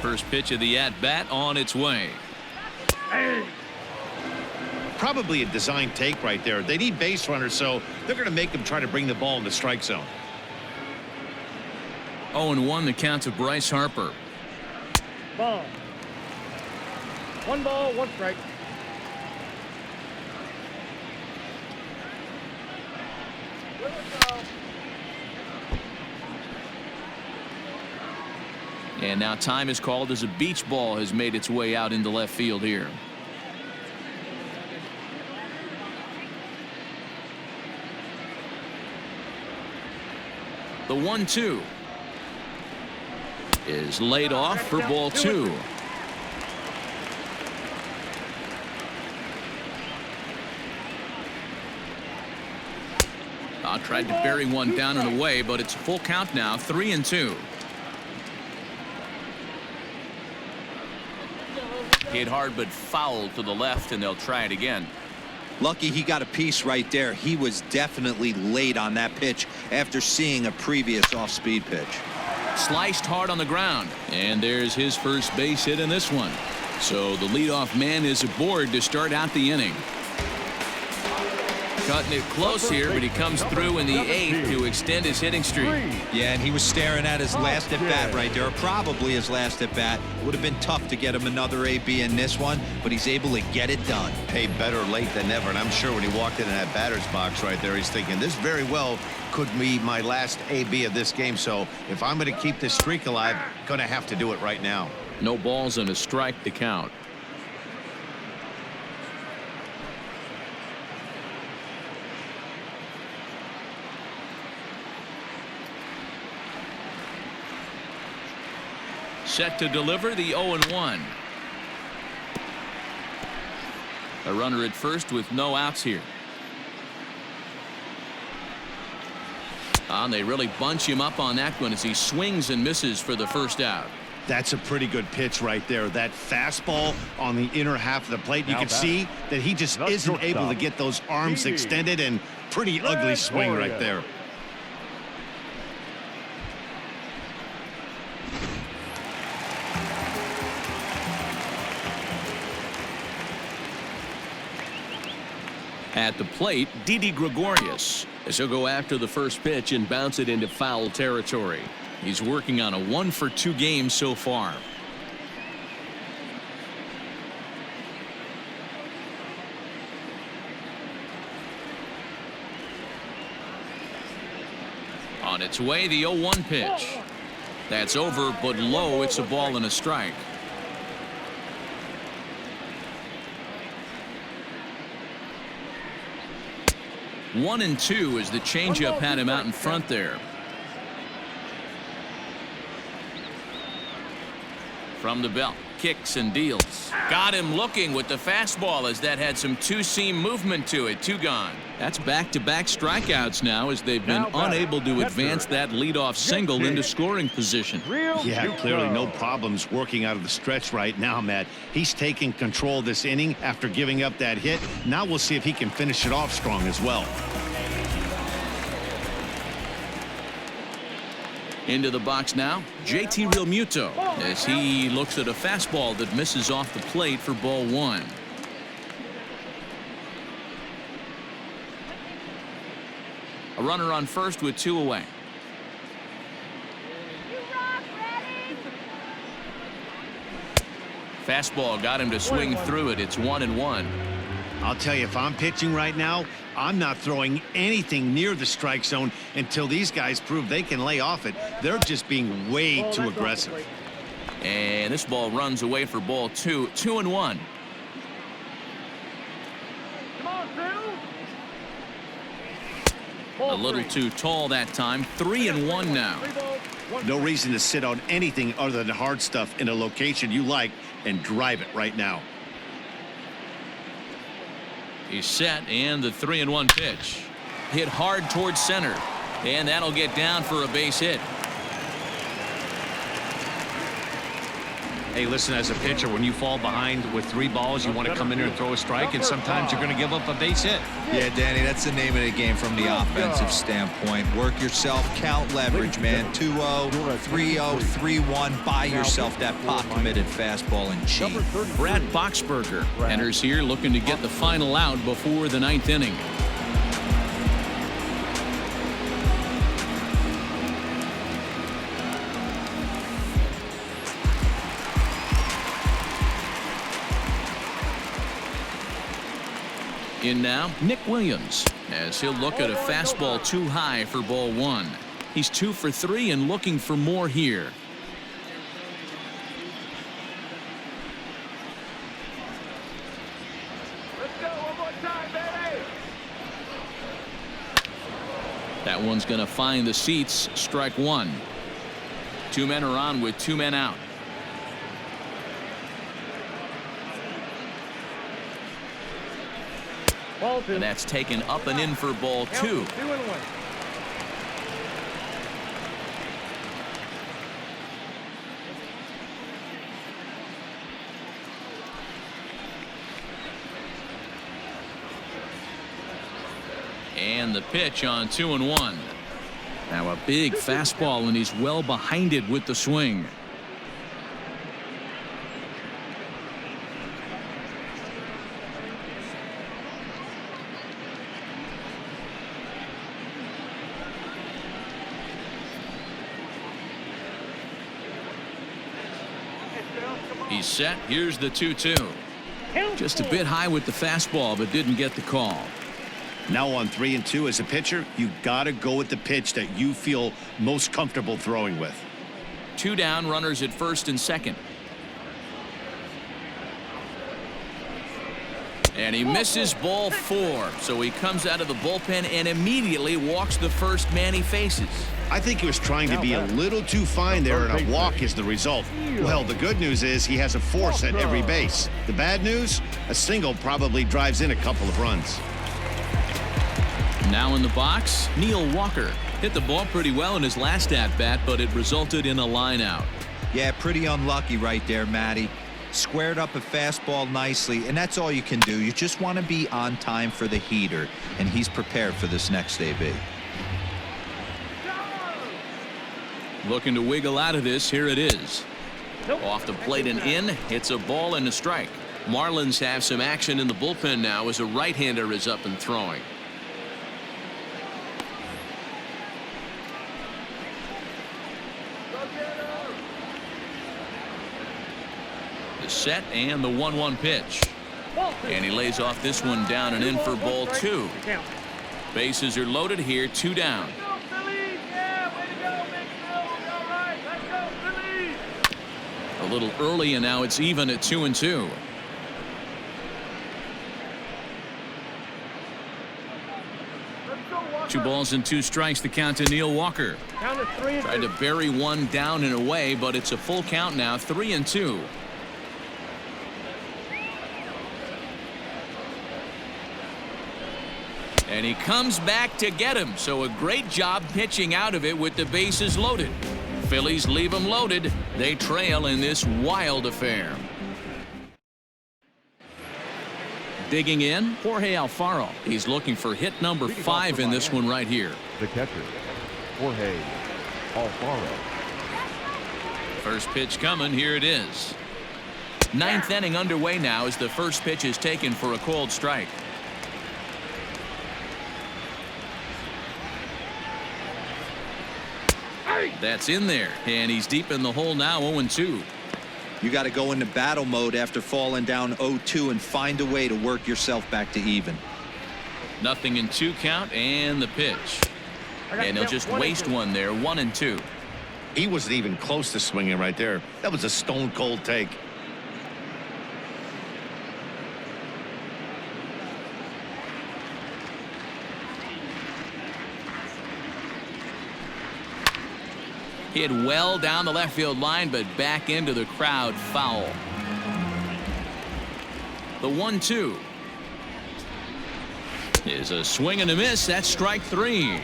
First pitch of the at-bat on its way. Probably a design take right there. They need base runners, so they're going to make them try to bring the ball in the strike zone. 0-1 the count to Bryce Harper. Ball. 1 ball, 1 strike. And now time is called as a beach ball has made its way out into left field here. The 1-2 is laid off for ball 2. Tried to bury one down and away, but it's a full count now. 3-2. Hit hard but foul to the left, and they'll try it again. Lucky he got a piece right there. He was definitely late on that pitch after seeing a previous off-speed pitch. Sliced hard on the ground, and there's his first base hit in this one. So the leadoff man is aboard to start out the inning. Cutting it close here, but he comes through in the 8th to extend his hitting streak. Yeah, and he was staring at his last at-bat right there, probably his last at-bat. Would have been tough to get him another AB in this one, but he's able to get it done. Hey, better late than never, and I'm sure when he walked in that batter's box right there, he's thinking this very well could be my last AB of this game. So if I'm going to keep this streak alive, going to have to do it right now. No balls and a strike to count. Set to deliver the 0-1. A runner at first with no outs here. And they really bunch him up on that one as he swings and misses for the first out. That's a pretty good pitch right there. That fastball on the inner half of the plate. You can see that he just isn't able to get those arms extended, and pretty ugly swing right there. At the plate, Didi Gregorius, as he'll go after the first pitch and bounce it into foul territory. He's working on a 1-for-2 game so far. On its way, the 0-1 pitch. That's over, but low. It's a ball and a strike. One and two as the changeup had him out in front there. From the belt, kicks and deals. Got him looking with the fastball as that had some two-seam movement to it. 2 gone. That's back-to-back strikeouts now as they've been unable to advance that leadoff single into scoring position. Yeah, clearly no problems working out of the stretch right now, Matt. He's taking control this inning after giving up that hit. Now we'll see if he can finish it off strong as well. Into the box now, JT Realmuto, as he looks at a fastball that misses off the plate for ball 1. A runner on first with 2 away. Fastball got him to swing through it. It's 1-1. I'll tell you, if I'm pitching right now, I'm not throwing anything near the strike zone until these guys prove they can lay off it. They're just being way too aggressive. And this ball runs away for ball 2. 2-1. Come on, Drew. A little too tall that time. 3-1 now. No reason to sit on anything other than hard stuff in a location you like and drive it right now. He's set, and the 3-1 pitch. Hit hard towards center, and that'll get down for a base hit. Hey, listen, as a pitcher, when you fall behind with 3 balls, you want to come in here and throw a strike, and sometimes you're going to give up a base hit. Yeah, Danny, that's the name of the game from the offensive standpoint. Work yourself, count leverage, man. 2-0, 3-0, 3-1. Buy yourself that pot-committed fastball and cheat. Brad Boxberger enters here looking to get the final out before the 9th inning. In now, Nick Williams, as he'll look at a fastball too high for ball 1. He's 2 for 3 and looking for more here. Let's go one more time, baby. That one's going to find the seats. Strike 1. 2 men are on with 2 men out. And that's taken up and in for ball 2. 2-1. And the pitch on 2-1. Now a big fastball, and he's well behind it with the swing. He's set. Here's the 2-2. Just a bit high with the fastball, but didn't get the call. Now on 3-2 as a pitcher, you got to go with the pitch that you feel most comfortable throwing with. 2 down, runners at first and second. And he misses ball 4. So he comes out of the bullpen and immediately walks the first man he faces. I think he was trying to be a little too fine there, and a walk is the result. Well, the good news is he has a force at every base. The bad news, a single probably drives in a couple of runs. Now in the box, Neil Walker hit the ball pretty well in his last at-bat, but it resulted in a line out. Yeah, pretty unlucky right there, Matty. Squared up a fastball nicely, and that's all you can do. You just want to be on time for the heater, and he's prepared for this next AB. Looking to wiggle out of this. Here it is. Off the plate and in. It's a ball and a strike. Marlins have some action in the bullpen now as a right-hander is up and throwing. The set and the 1-1 pitch. And he lays off this one down and in for ball 2. Bases are loaded here, 2 down. A little early, and now it's even at 2-2. Two balls and 2 strikes, the count to Neil Walker. Tried to bury one down and away, but it's a full count now, 3-2. And he comes back to get him, so a great job pitching out of it with the bases loaded. Phillies leave them loaded. They trail in this wild affair. Digging in, Jorge Alfaro. He's looking for hit number 5 in this one right here. The catcher, Jorge Alfaro. First pitch coming. Here it is. 9th inning underway now as the first pitch is taken for a called strike. That's in there, and he's deep in the hole now, 0-2. You got to go into battle mode after falling down 0-2 and find a way to work yourself back to even. 0-2 count, and the pitch. And he'll just waste one there, 1-2. He wasn't even close to swinging right there. That was a stone cold take. Hit well down the left field line, but back into the crowd, foul. The 1-2 is a swing and a miss. That's strike 3.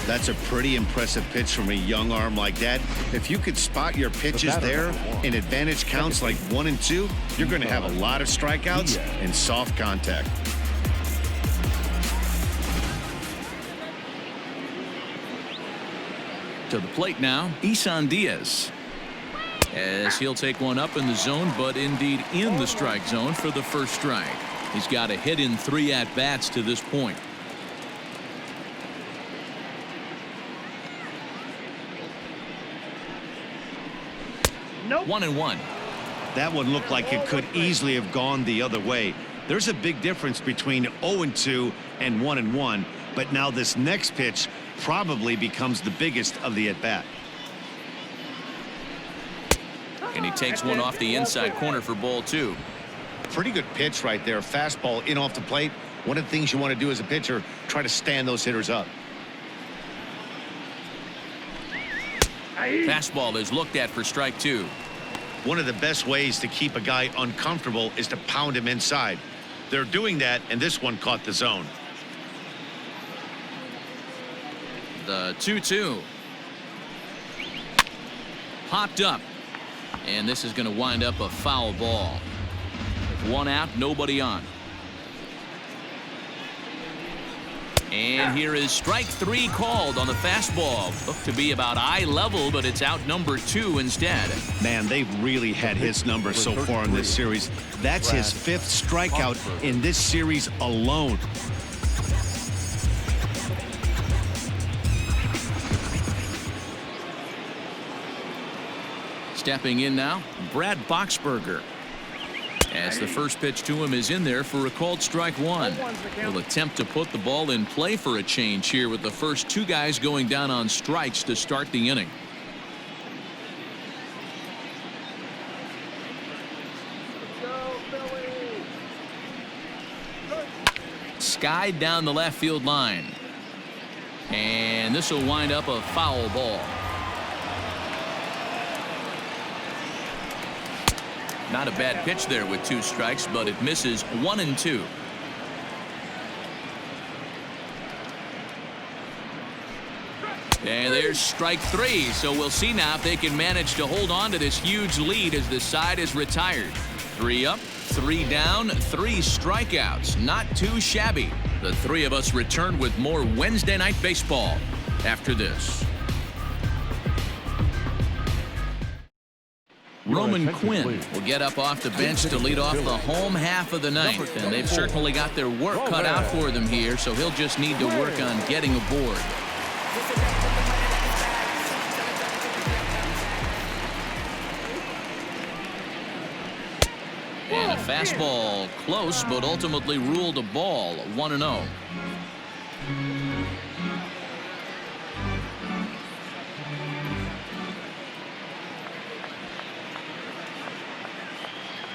That's a pretty impressive pitch from a young arm like that. If you could spot your pitches there in advantage counts like 1 and 2, you're going to have a lot of strikeouts and soft contact. To the plate now, Isan Diaz, as he'll take one up in the zone, but indeed in the strike zone for the first strike. He's got a hit in 3 at-bats to this point. Nope. 1-1. That one looked like it could easily have gone the other way. There's a big difference between 0-2 and 1-1, but now this next pitch probably becomes the biggest of the at-bat. And he takes one off the inside corner for ball 2. Pretty good pitch right there. Fastball in off the plate. One of the things you want to do as a pitcher, try to stand those hitters up. Fastball is looked at for strike 2. One of the best ways to keep a guy uncomfortable is to pound him inside. They're doing that, and this one caught the zone. The 2-2. Popped up. And this is going to wind up a foul ball. 1 out, nobody on. And here is strike 3 called on the fastball. Looked to be about eye level, but it's out number 2 instead. Man, they've really had his number so far in this series. That's his 5th strikeout in this series alone. Stepping in now, Brad Boxberger. As the first pitch to him is in there for a called strike 1. He'll attempt to put the ball in play for a change here with the first 2 guys going down on strikes to start the inning. Skied down the left field line. And this will wind up a foul ball. Not a bad pitch there with 2 strikes, but it misses 1-2. And there's strike 3. So we'll see now if they can manage to hold on to this huge lead as the side is retired. 3 up, 3 down, 3 strikeouts. Not too shabby. The 3 of us return with more Wednesday Night Baseball after this. Roman Quinn will get up off the bench to lead off the home half of the ninth, and they've certainly got their work cut out for them here, so he'll just need to work on getting aboard. And a fastball close, but ultimately ruled a ball, 1-0.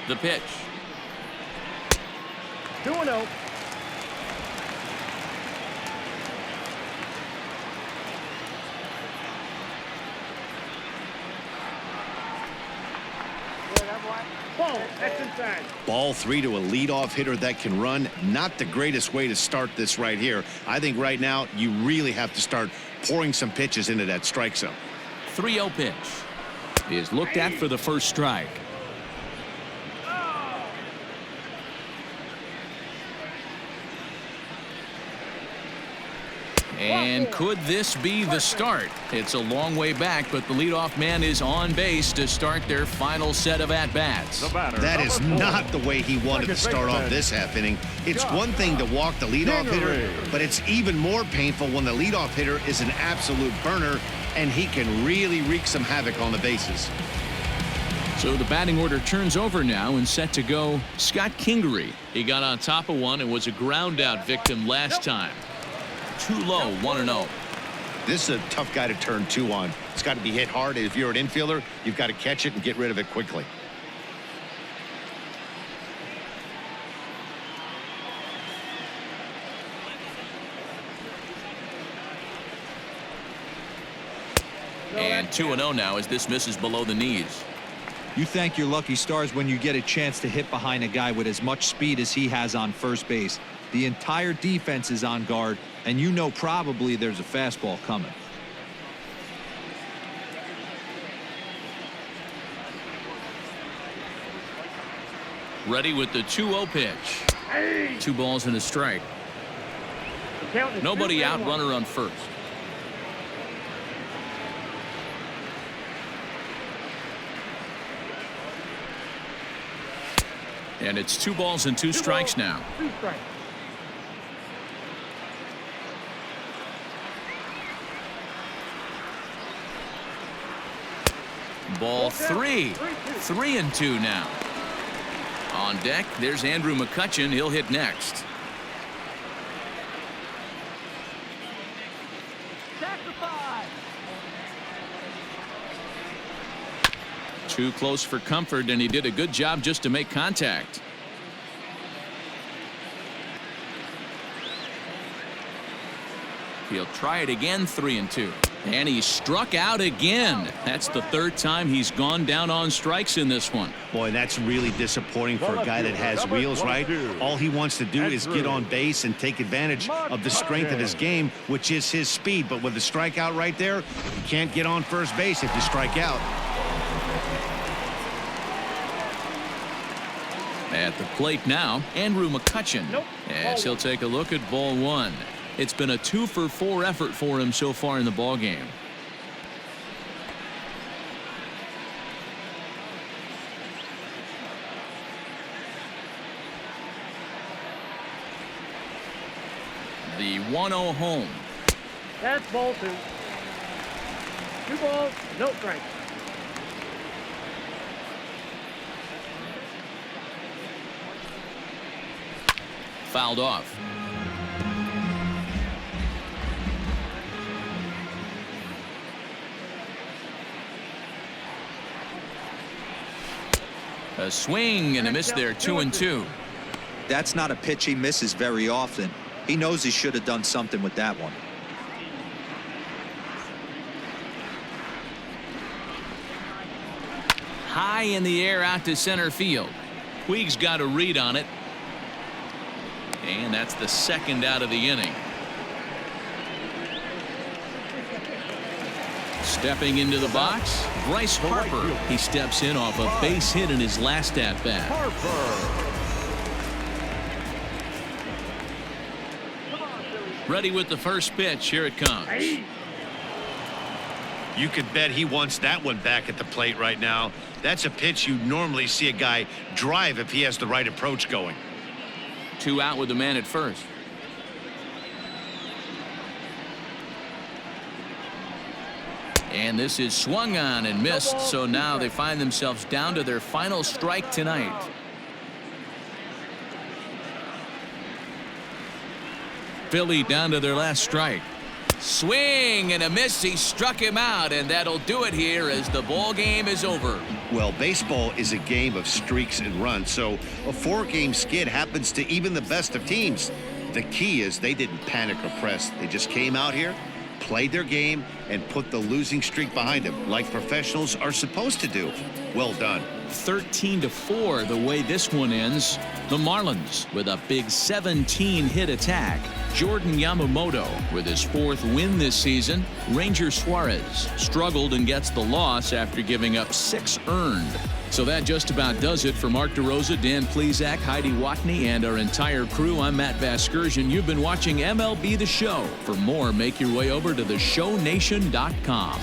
The pitch. 2-0. That's inside. Ball 3 to a leadoff hitter that can run. Not the greatest way to start this right here. I think right now you really have to start pouring some pitches into that strike zone. 3-0 pitch is looked at for the first strike. And could this be the start? It's a long way back, but the leadoff man is on base to start their final set of at-bats. That is not the way he wanted to start off this half inning. It's one thing to walk the leadoff hitter, but it's even more painful when the leadoff hitter is an absolute burner, and he can really wreak some havoc on the bases. So the batting order turns over now and set to go Scott Kingery. He got on top of one and was a ground-out victim last time. Too low, 1-0. This is a tough guy to turn 2 on. It's got to be hit hard. If you're an infielder, you've got to catch it and get rid of it quickly. And 2-0 now as this misses below the knees. You thank your lucky stars when you get a chance to hit behind a guy with as much speed as he has on first base. The entire defense is on guard, and you know probably there's a fastball coming. Ready with the 2-0 pitch. 2 balls and a strike. Nobody out, runner on first. And it's 2 balls and 2 strikes now. 2 strikes. Ball 3. 3-2 now. On deck, there's Andrew McCutchen. He'll hit next. Sacrifice. Too close for comfort, and he did a good job just to make contact. He'll try it again, 3-2. And he struck out again. That's the 3rd time he's gone down on strikes in this one. Boy, that's really disappointing for a guy that has wheels, right? All he wants to do is get on base and take advantage of the strength of his game, which is his speed. But with the strikeout right there, you can't get on first base if you strike out. At the plate now, Andrew McCutchen. As he'll take a look at ball 1. It's been a 2-for-4 effort for him so far in the ball game. The 1-0 home. That's ball 2. 2 balls, no strikes. Fouled off. A swing and a miss there, 2-2. That's not a pitch he misses very often. He knows he should have done something with that one. High in the air out to center field. Puig's got a read on it. And that's the 2nd out of the inning. Stepping into the box, Bryce Harper. He steps in off a base hit in his last at-bat. Ready with the first pitch. Here it comes. You could bet he wants that one back at the plate right now. That's a pitch you normally see a guy drive if he has the right approach going. 2 out with the man at first. And this is swung on and missed, so now they find themselves down to their final strike tonight. Philly down to their last strike. Swing and a miss. He struck him out, and that'll do it here as the ball game is over. Well, baseball is a game of streaks and runs, so a 4-game skid happens to even the best of teams. The key is they didn't panic or press. They just came out here, played their game, and put the losing streak behind them like professionals are supposed to do. Well done. 13-4 the way this one ends. The Marlins with a big 17-hit attack. Jordan Yamamoto with his 4th win this season. Ranger Suarez struggled and gets the loss after giving up 6 earned. So that just about does it for Mark DeRosa, Dan Plesac, Heidi Watney, and our entire crew. I'm Matt Vasgersian. You've been watching MLB The Show. For more, make your way over to theshownation.com.